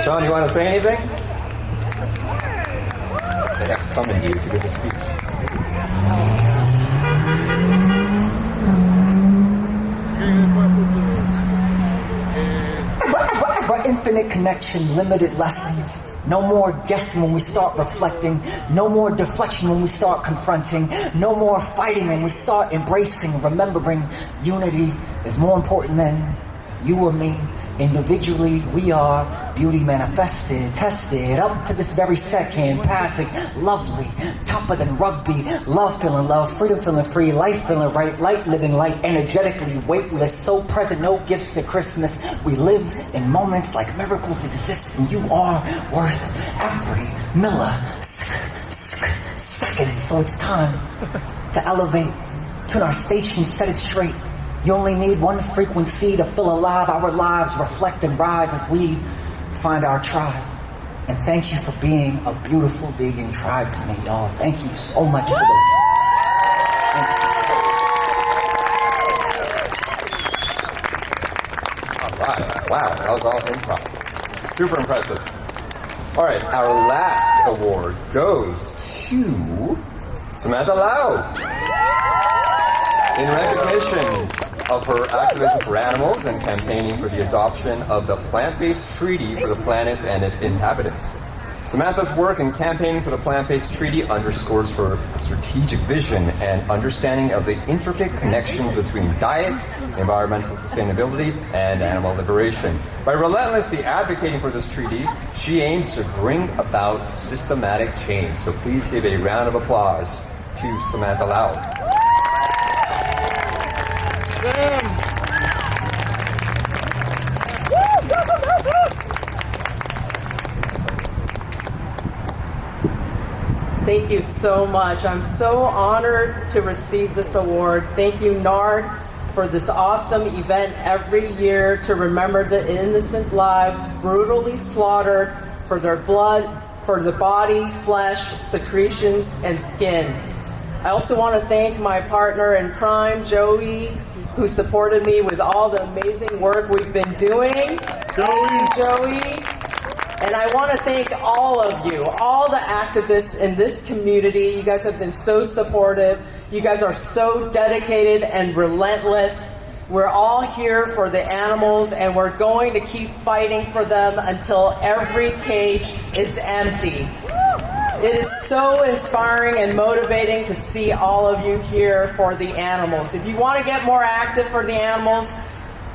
Shawn, you want to say anything? They have summoned you to give a speech. Infinite connection, limited lessons. No more guessing when we start reflecting. No more deflection when we start confronting. No more fighting when we start embracing. Remembering unity is more important than you or me. Individually, we are beauty manifested, tested, up to this very second, passing, lovely, tougher than rugby, love feeling love, freedom feeling free, life feeling right, light living light, energetically weightless, so present, no gifts at Christmas. We live in moments like miracles exist, and you are worth every millisecond. So it's time to elevate, tune our station, set it straight. You only need one frequency to feel alive. Our lives reflect and rise as we find our tribe. And thank you for being a beautiful vegan tribe to me, y'all. Thank you so much for this. All right. Wow, that was all improv. Super impressive. All right, our last award goes to Samantha Lau. In recognition of her activism for animals and campaigning for the adoption of the plant-based treaty for the planet and its inhabitants. Samantha's work in campaigning for the plant-based treaty underscores her strategic vision and understanding of the intricate connection between diet, environmental sustainability, and animal liberation. By relentlessly advocating for this treaty, she aims to bring about systematic change. So please give a round of applause to Samantha Lau. Thank you so much. I'm so honored to receive this award. Thank you, NARD, for this awesome event every year to remember the innocent lives brutally slaughtered for their blood, for the body, flesh, secretions, and skin. I also want to thank my partner in crime, Joey, who supported me with all the amazing work we've been doing. Joey. And I want to thank all of you, all the activists in this community. You guys have been so supportive. You guys are so dedicated and relentless. We're all here for the animals, and we're going to keep fighting for them until every cage is empty. It is so inspiring and motivating to see all of you here for the animals. If you want to get more active for the animals,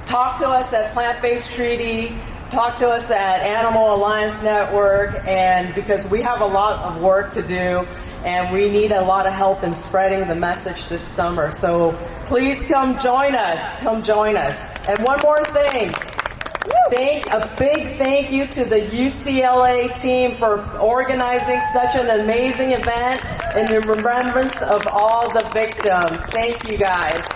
talk to us at Plant-Based Treaty, talk to us at Animal Alliance Network, and because we have a lot of work to do, and we need a lot of help in spreading the message this summer. So please come join us. Come join us. And one more thing. A big thank you to the UCLA team for organizing such an amazing event in the remembrance of all the victims. Thank you, guys.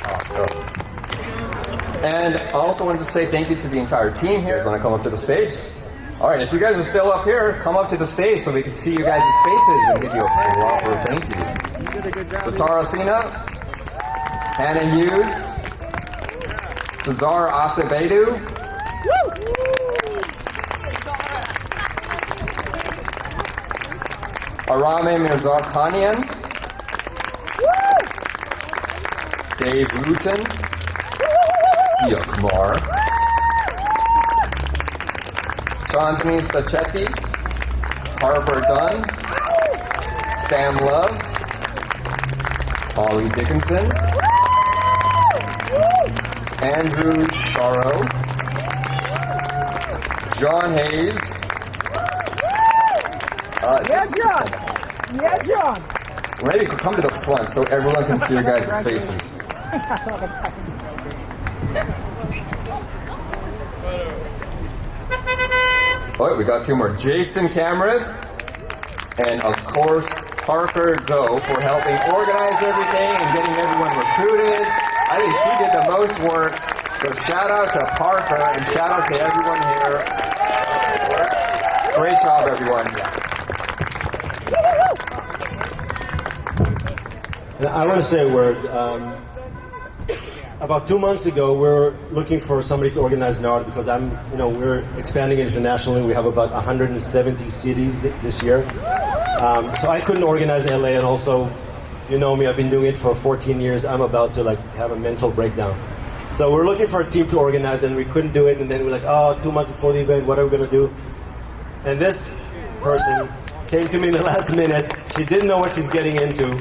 Awesome. And I also wanted to say thank you to the entire team here. You guys want to come up to the stage? All right, if you guys are still up here, come up to the stage so we can see you guys' faces and give you a proper thank you. So Tara Sina, Hannah Hughes, Cesar Acevedo, Arame Mirzakanian, Dave Rutan, Sia Kumar, Chandni Sachetti, Harper Dunn, Sam Love, Holly Dickinson, Andrew Sharo, John Hayes. Yeah, John. Maybe you can come to the front so everyone can see your guys' faces. All right, we got two more. Jason Cameron, and of course, Parker Doe for helping organize everything and getting everyone recruited. I think she did the most work. So shout out to Parker and shout out to everyone here. Great job, everyone. And I want to say a word. About 2 months ago, we were looking for somebody to organize NARD because we're expanding internationally. We have about 170 cities this year. So I couldn't organize LA, and also, you know me, I've been doing it for 14 years. I'm about to have a mental breakdown. So we're looking for a team to organize, and we couldn't do it. And then we're like, 2 months before the event, what are we going to do? And this person came to me in the last minute. She didn't know what she's getting into.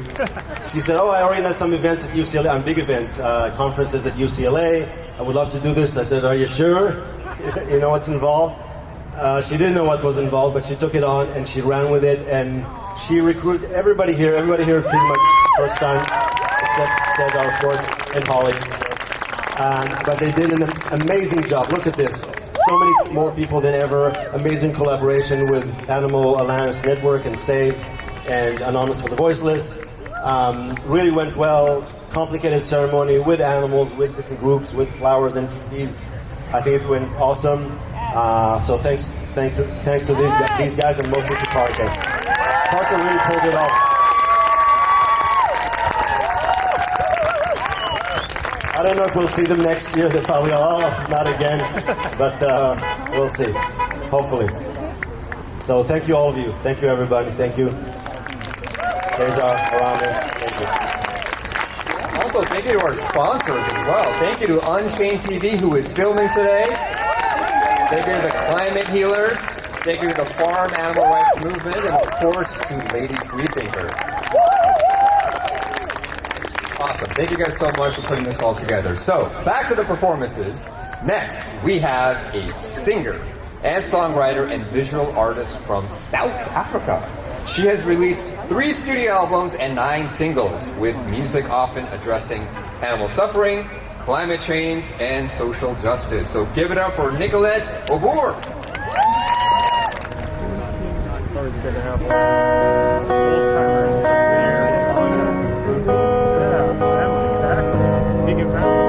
She said, oh, I organize some events at UCLA, big events, conferences at UCLA. I would love to do this. I said, are you sure? You know what's involved? She didn't know what was involved, but she took it on and she ran with it, and she recruited everybody here pretty much first time, except Cesar, of course, and Holly. But they did an amazing job. Look at this. So many more people than ever. Amazing collaboration with Animal Alliance Network and SAVE and Anonymous for the Voiceless. Really went well. Complicated ceremony with animals, with different groups, with flowers and TVs. I think it went awesome. So thanks to these guys and mostly to Parker. Parker really pulled it off. I don't know if we'll see them next year. They're probably not again, but we'll see. Hopefully. So thank you, all of you. Thank you, everybody. Thank you, Cesar, Ariana. Thank you. Also, thank you to our sponsors as well. Thank you to Unchained TV, who is filming today. Thank you to the Climate Healers. Thank you to the Farm Animal Rights Movement, and of course to Lady Freethinker. Awesome. Thank you guys so much for putting this all together. So, back to the performances. Next, we have a singer and songwriter and visual artist from South Africa. She has released 3 studio albums and 9 singles, with music often addressing animal suffering, climate change, and social justice. So give it up for Nicolette Obour. It's always good to have old-timers here. Yeah, family, exactly. Vegan family.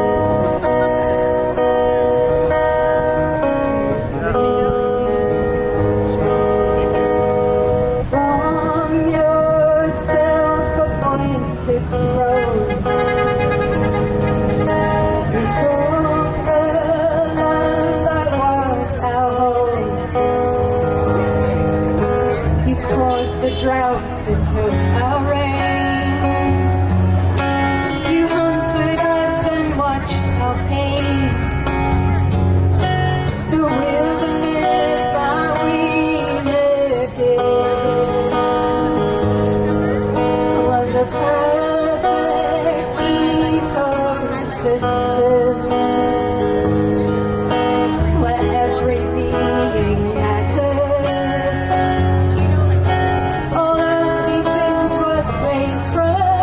From your self-appointed throne, you took the land that was our home. You caused the droughts that took our rain. You hunted us and watched our pain. The wilderness that we lived in was a perfect ecosystem where every being mattered. All earthly things were sacred.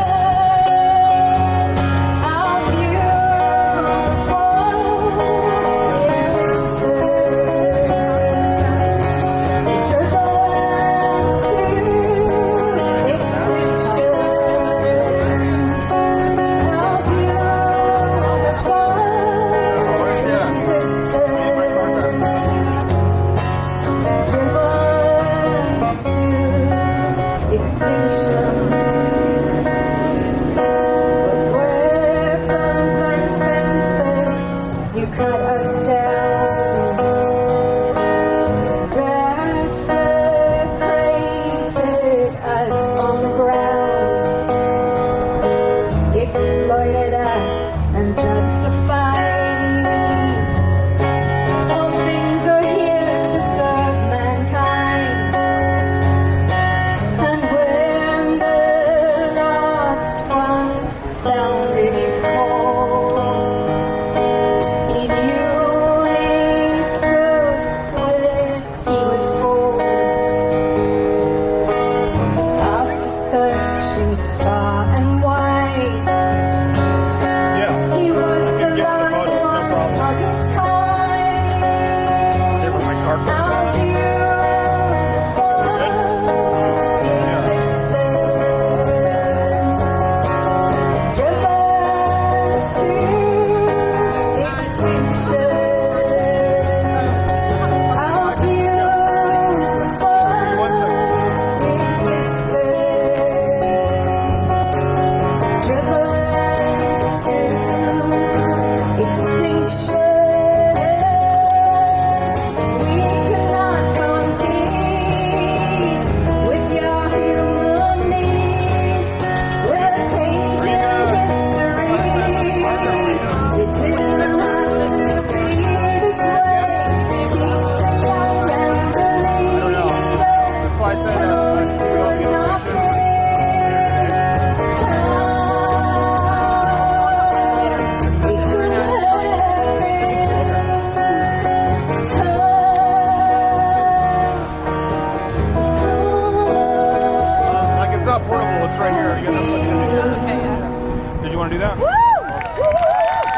want to do that?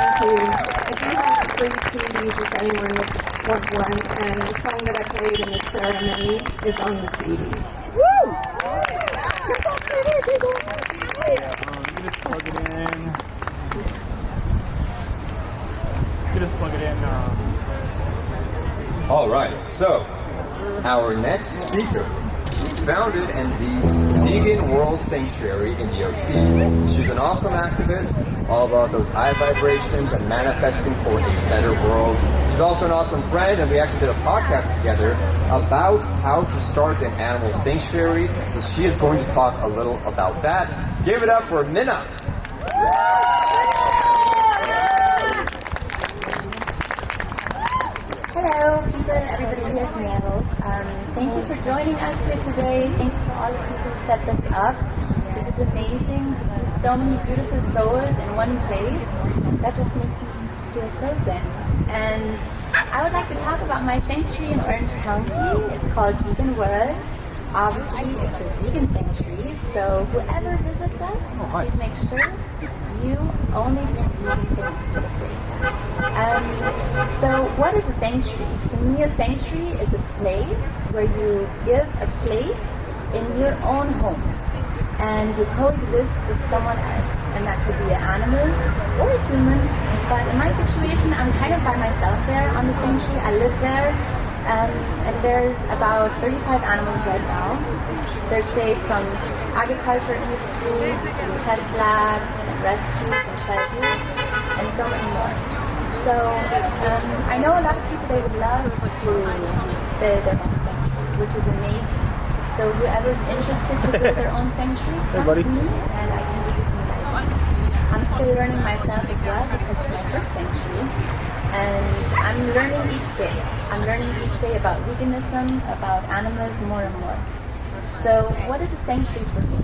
Thank you. I do have 3 CDs if anyone would want one, and the song that I played in the ceremony is on the CD. Woo! You can just plug it in. You can just plug it in. All right, so our next speaker founded and leads Vegan World Sanctuary in the OC. She's an awesome activist, all about those high vibrations and manifesting for a better world. She's also an awesome friend, and we actually did a podcast together about how to start an animal sanctuary. So she is going to talk a little about that. Give it up for Minna. Hello, people, everybody, here's Niloo. Thank you for joining us here today. Thank you for all the people who set this up. This is amazing to see so many beautiful souls in one place. That just makes me feel so zen. And I would like to talk about my sanctuary in Orange County. It's called Vegan World. Obviously, it's a vegan sanctuary, so whoever visits us, please make sure you only bring vegan things to the place. So what is a sanctuary? To me, a sanctuary is a place where you give a place in your own home and you coexist with someone else, and that could be an animal or a human. But in my situation, I'm kind of by myself there on the sanctuary. I live there. And there's about 35 animals right now. They're saved from agriculture industry, test labs, and rescues and shelters, and so many more. So I know a lot of people, they would love to build their own sanctuary, which is amazing. So whoever's interested to build their own sanctuary, come to me and I can give you some guidance. I'm still learning myself as well because it's my first sanctuary. And I'm learning each day. I'm learning each day about veganism, about animals more and more. So what is a sanctuary for me?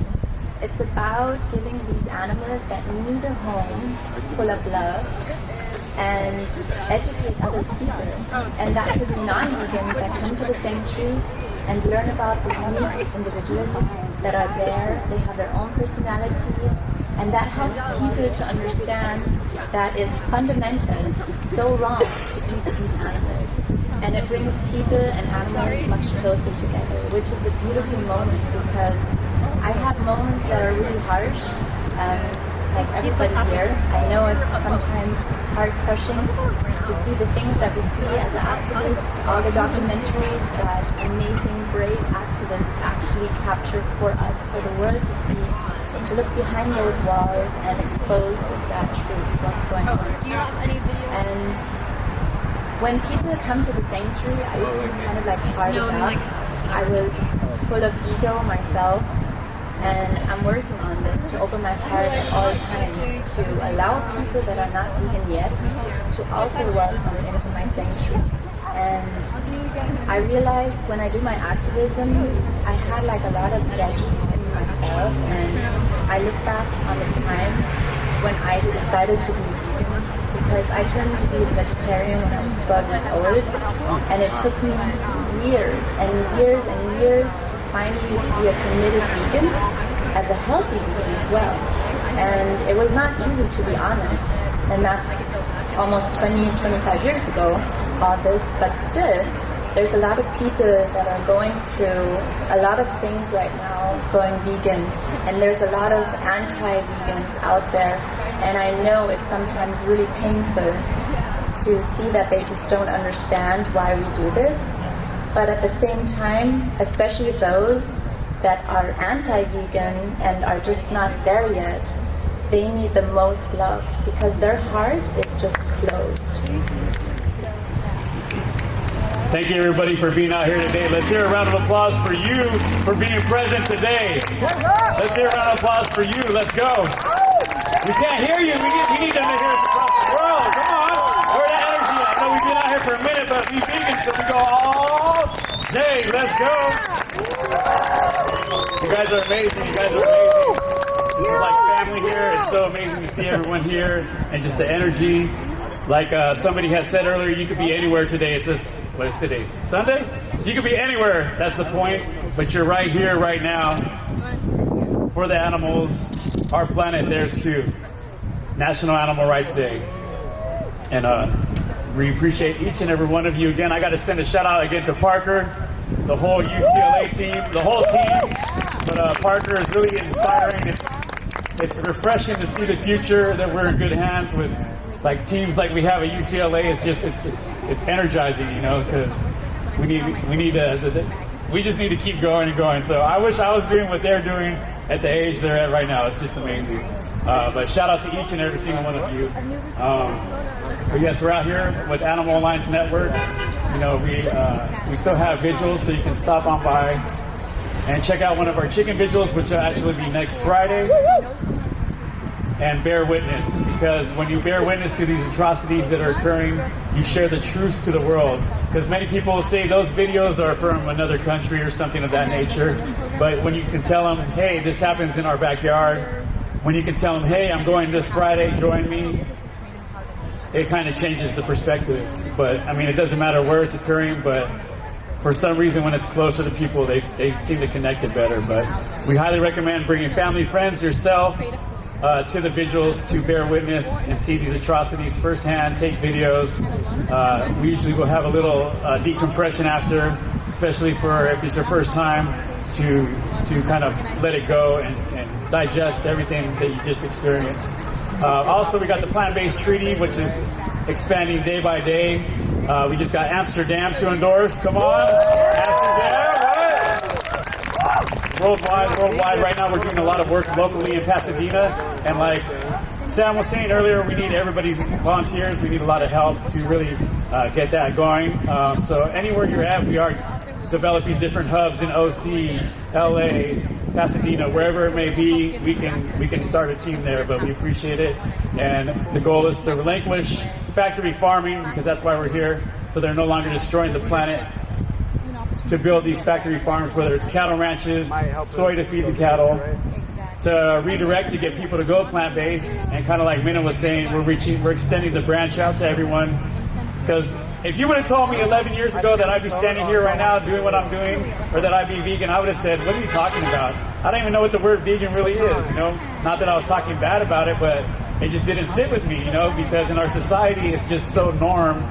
It's about giving these animals that need a home full of love and educate other people. And that could be non-vegans that come to the sanctuary and learn about the unique individuals that are there. They have their own personalities. And that helps people to understand that is fundamental, so wrong to eat these animals. And it brings people and animals much closer together, which is a beautiful moment because I have moments that are really harsh, like everybody here. I know it's sometimes heart-crushing to see the things that we see as activists, all the documentaries that amazing, brave activists actually capture for us, for the world to see, to look behind those walls and expose the sad truth, what's going on. Do you have any video? And when people come to the sanctuary, I used to kind of like harden up. I was full of ego myself, and I'm working on this to open my heart at all times to allow people that are not vegan yet to also welcome into my sanctuary. And I realized when I do my activism, I had like a lot of judges in myself, and I look back on the time when I decided to be vegan, because I turned to be a vegetarian when I was 12 years old, and it took me years and years and years to finally be a committed vegan, as a healthy vegan as well. And it was not easy, to be honest, and that's almost 20-25 years ago, all this, but still, there's a lot of people that are going through a lot of things right now, going vegan, and there's a lot of anti-vegans out there, and I know it's sometimes really painful to see that they just don't understand why we do this, but at the same time, especially those that are anti-vegan and are just not there yet, they need the most love because their heart is just closed. Thank you, everybody, for being out here today. Let's hear a round of applause for you for being present today. Let's hear a round of applause for you. Let's go. We can't hear you. We need them to hear us across the world. Come on. Where that energy? I know we've been out here for a minute, but we vegan, so we go all day. Let's go. You guys are amazing. You guys are amazing. This is like family here. It's so amazing to see everyone here and just the energy. Like somebody had said earlier, you could be anywhere today. It's this, what is today? Sunday? You could be anywhere. That's the point. But you're right here, right now. For the animals, our planet, theirs too. National Animal Rights Day. And we appreciate each and every one of you. Again, I got to send a shout out again to Parker, the whole UCLA team, the whole team. But Parker is really inspiring. It's refreshing to see the future, that we're in good hands with like teams like we have at UCLA. It's just it's energizing, you know, because we just need to keep going and going. So I wish I was doing what they're doing at the age they're at right now. It's just amazing. But shout out to each and every single one of you. But yes, we're out here with Animal Alliance Network. You know, we still have vigils, so you can stop on by and check out one of our chicken vigils, which will actually be next Friday. And bear witness, because when you bear witness to these atrocities that are occurring, you share the truth to the world. Because many people will say those videos are from another country or something of that nature. But when you can tell them, hey, this happens in our backyard, when you can tell them, hey, I'm going this Friday, join me, it kind of changes the perspective. But I mean, it doesn't matter where it's occurring, but for some reason, when it's closer to people, they seem to connect it better. But we highly recommend bringing family, friends, yourself, to the vigils to bear witness and see these atrocities firsthand, take videos. We usually will have a little decompression after, especially for if it's your first time, to kind of let it go and digest everything that you just experienced. Also, we got the plant-based treaty, which is expanding day by day. We just got Amsterdam to endorse. Come on, Amsterdam, right? Worldwide. Right now, we're doing a lot of work locally in Pasadena, and like Sam was saying earlier, we need everybody's volunteers. We need a lot of help to really get that going. So anywhere you're at, we are developing different hubs in OC, LA, Pasadena, wherever it may be. We can start a team there, but we appreciate it. And the goal is to relinquish factory farming, because that's why we're here. So they're no longer destroying the planet to build these factory farms, whether it's cattle ranches, soy to feed the cattle, to redirect to get people to go plant-based. And kind of like Minna was saying, we're extending the branch out to everyone. Because if you would have told me 11 years ago that I'd be standing here right now doing what I'm doing, or that I'd be vegan, I would have said, what are you talking about? I don't even know what the word vegan really is, you know? Not that I was talking bad about it, but it just didn't sit with me, you know? Because in our society, it's just so norm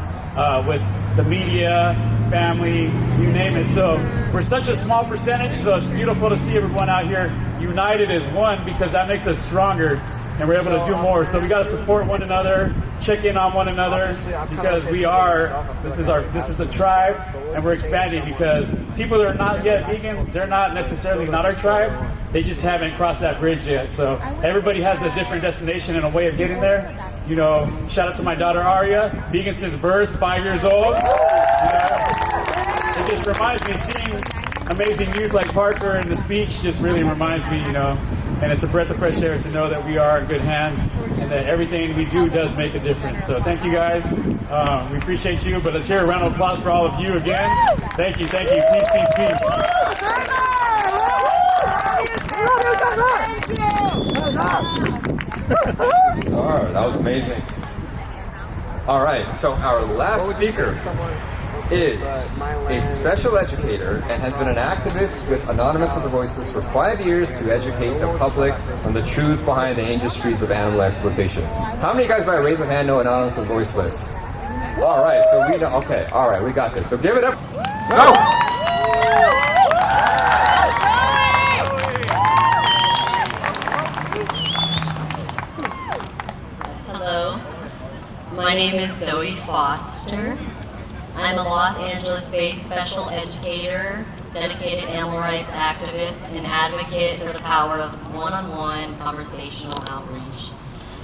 with the media, family, you name it. So we're such a small percentage, so it's beautiful to see everyone out here united as one, because that makes us stronger and we're able to do more. So we got to support one another, check in on one another, because this is the tribe, and we're expanding, because people that are not yet vegan, they're not necessarily not our tribe. They just haven't crossed that bridge yet. So everybody has a different destination and a way of getting there. You know, shout out to my daughter Aria, vegan since birth, 5 years old. It just reminds me, seeing amazing youth like Parker in the speech just really reminds me, you know, and it's a breath of fresh air to know that we are in good hands and that everything we do does make a difference. So thank you guys. We appreciate you, but let's hear a round of applause for all of you again. Thank you. Peace, peace, peace. Cesar, that was amazing. All right, so our last speaker is a special educator and has been an activist with Anonymous of the Voiceless for 5 years to educate the public on the truth behind the industries of animal exploitation. How many of you guys, by a raise of hand, know Anonymous of the Voiceless? All right, so we know. Okay, all right, we got this. So give it up. So. Hello, my name is Zoe Foster. I'm a Los Angeles-based special educator, dedicated animal rights activist, and advocate for the power of one-on-one conversational outreach.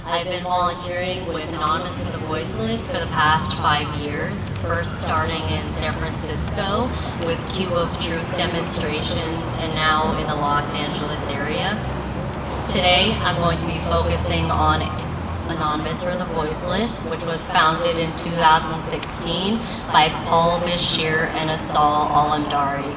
I've been volunteering with Anonymous of the Voiceless for the past 5 years, first starting in San Francisco with Cube of Truth demonstrations, and now in the Los Angeles area. Today, I'm going to be focusing on Anonymous for the Voiceless, which was founded in 2016 by Paul Bashir and Asal Alamdari.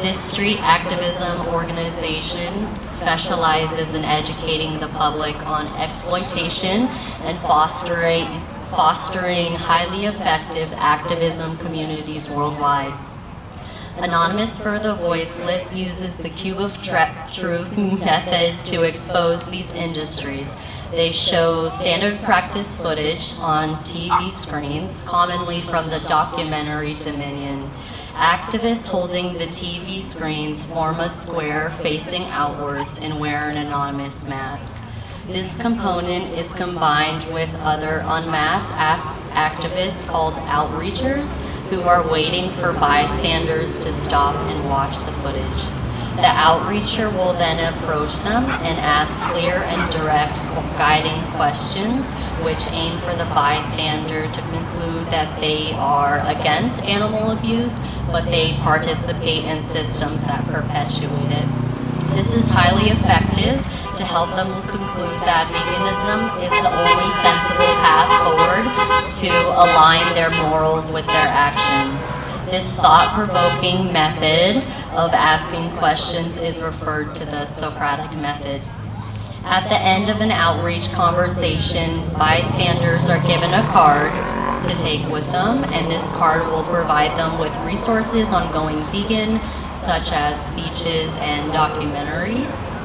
This street activism organization specializes in educating the public on exploitation and fostering highly effective activism communities worldwide. Anonymous for the Voiceless uses the Cube of Truth method to expose these industries, They show standard practice footage on TV screens, commonly from the documentary Dominion. Activists holding the TV screens form a square facing outwards and wear an anonymous mask. This component is combined with other unmasked activists called outreachers who are waiting for bystanders to stop and watch the footage. The outreacher will then approach them and ask clear and direct guiding questions which aim for the bystander to conclude that they are against animal abuse, but they participate in systems that perpetuate it. This is highly effective to help them conclude that veganism is the only sensible path forward to align their morals with their actions. This thought-provoking method of asking questions is referred to the Socratic method. At the end of an outreach conversation, bystanders are given a card to take with them, and this card will provide them with resources on going vegan, such as speeches and documentaries.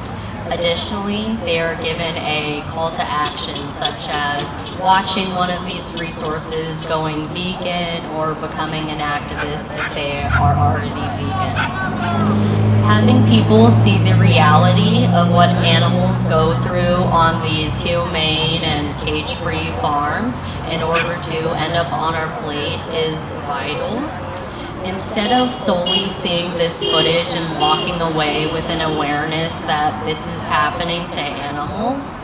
Additionally, they are given a call to action, such as watching one of these resources, going vegan, or becoming an activist if they are already vegan. Having people see the reality of what animals go through on these humane and cage-free farms in order to end up on our plate is vital. Instead of solely seeing this footage and walking away with an awareness that this is happening to animals,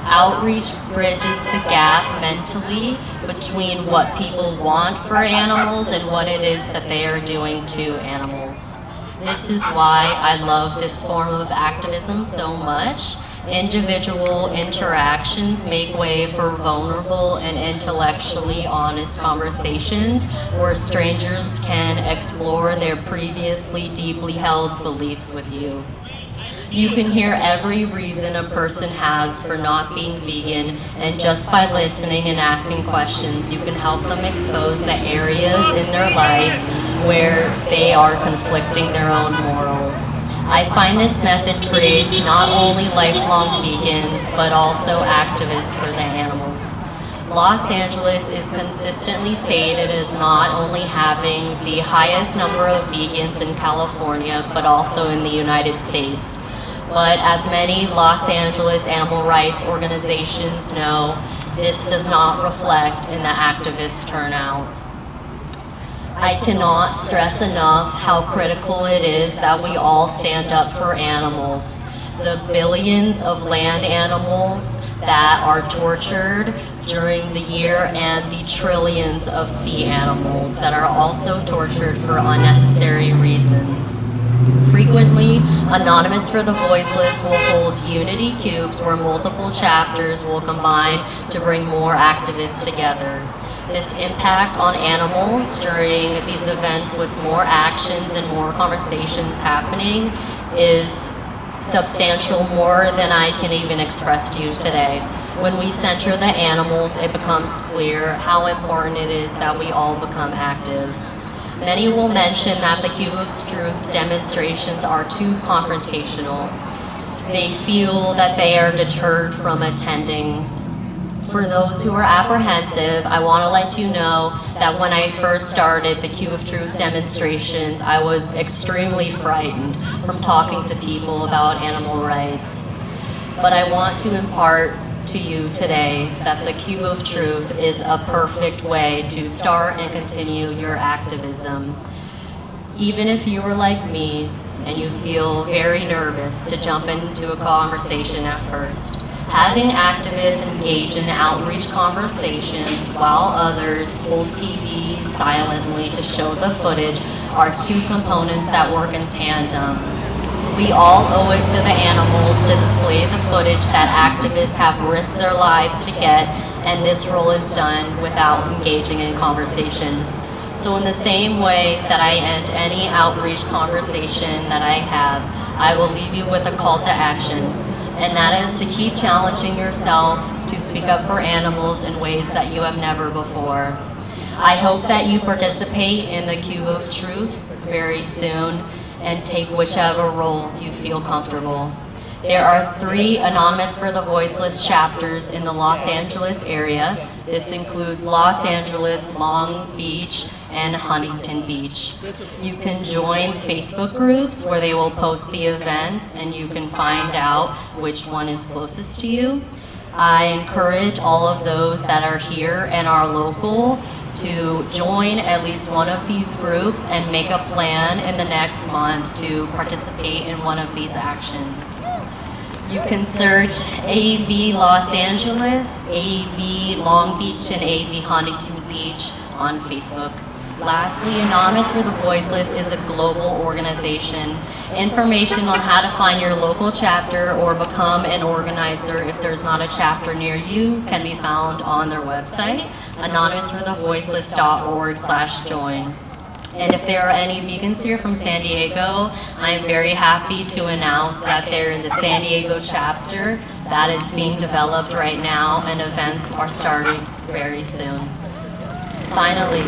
outreach bridges the gap mentally between what people want for animals and what it is that they are doing to animals. This is why I love this form of activism so much. Individual interactions make way for vulnerable and intellectually honest conversations where strangers can explore their previously deeply held beliefs with you. You can hear every reason a person has for not being vegan, and just by listening and asking questions, you can help them expose the areas in their life where they are conflicting their own morals. I find this method creates not only lifelong vegans, but also activists for the animals. Los Angeles is consistently stated as not only having the highest number of vegans in California, but also in the United States. But as many Los Angeles animal rights organizations know, this does not reflect in the activist turnouts. I cannot stress enough how critical it is that we all stand up for animals. The billions of land animals that are tortured during the year and the trillions of sea animals that are also tortured for unnecessary reasons. Frequently, Anonymous for the Voiceless will hold unity cubes where multiple chapters will combine to bring more activists together. This impact on animals during these events with more actions and more conversations happening is substantial, more than I can even express to you today. When we center the animals, it becomes clear how important it is that we all become active. Many will mention that the Cube of Truth demonstrations are too confrontational. They feel that they are deterred from attending. For those who are apprehensive, I want to let you know that when I first started the Cube of Truth demonstrations, I was extremely frightened from talking to people about animal rights. But I want to impart to you today that the Cube of Truth is a perfect way to start and continue your activism. Even if you are like me and you feel very nervous to jump into a conversation at first, having activists engage in outreach conversations while others hold TVs silently to show the footage are two components that work in tandem. We all owe it to the animals to display the footage that activists have risked their lives to get, and this role is done without engaging in conversation. So in the same way that I end any outreach conversation that I have, I will leave you with a call to action. And that is to keep challenging yourself to speak up for animals in ways that you have never before. I hope that you participate in the Cube of Truth very soon and take whichever role you feel comfortable. There are 3 Anonymous for the Voiceless chapters in the Los Angeles area. This includes Los Angeles, Long Beach, and Huntington Beach. You can join Facebook groups where they will post the events and you can find out which one is closest to you. I encourage all of those that are here and are local to join at least one of these groups and make a plan in the next month to participate in one of these actions. You can search AV Los Angeles, AV Long Beach, and AV Huntington Beach on Facebook. Lastly, Anonymous for the Voiceless is a global organization. Information on how to find your local chapter or become an organizer if there's not a chapter near you can be found on their website, anonymousforthevoiceless.org/join. And if there are any vegans here from San Diego, I'm very happy to announce that there is a San Diego chapter that is being developed right now and events are starting very soon. Finally,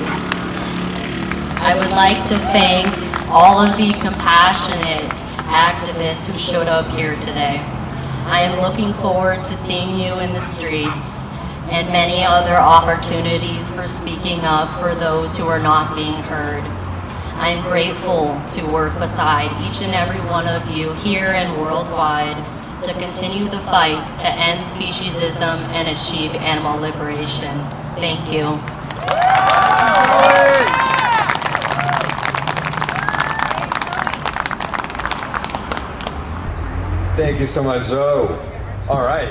I would like to thank all of the compassionate activists who showed up here today. I am looking forward to seeing you in the streets and many other opportunities for speaking up for those who are not being heard. I am grateful to work beside each and every one of you here and worldwide to continue the fight to end speciesism and achieve animal liberation. Thank you. Thank you so much, Zoe. All right,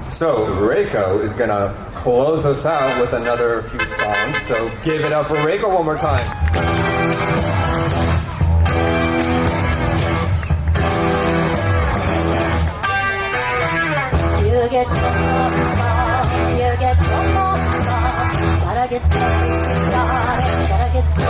so Rayko is gonna close us out with another few songs. So give it up for Rayko one more time. You get your moment song, you get your moment song. Gotta get to the place to start, gotta get to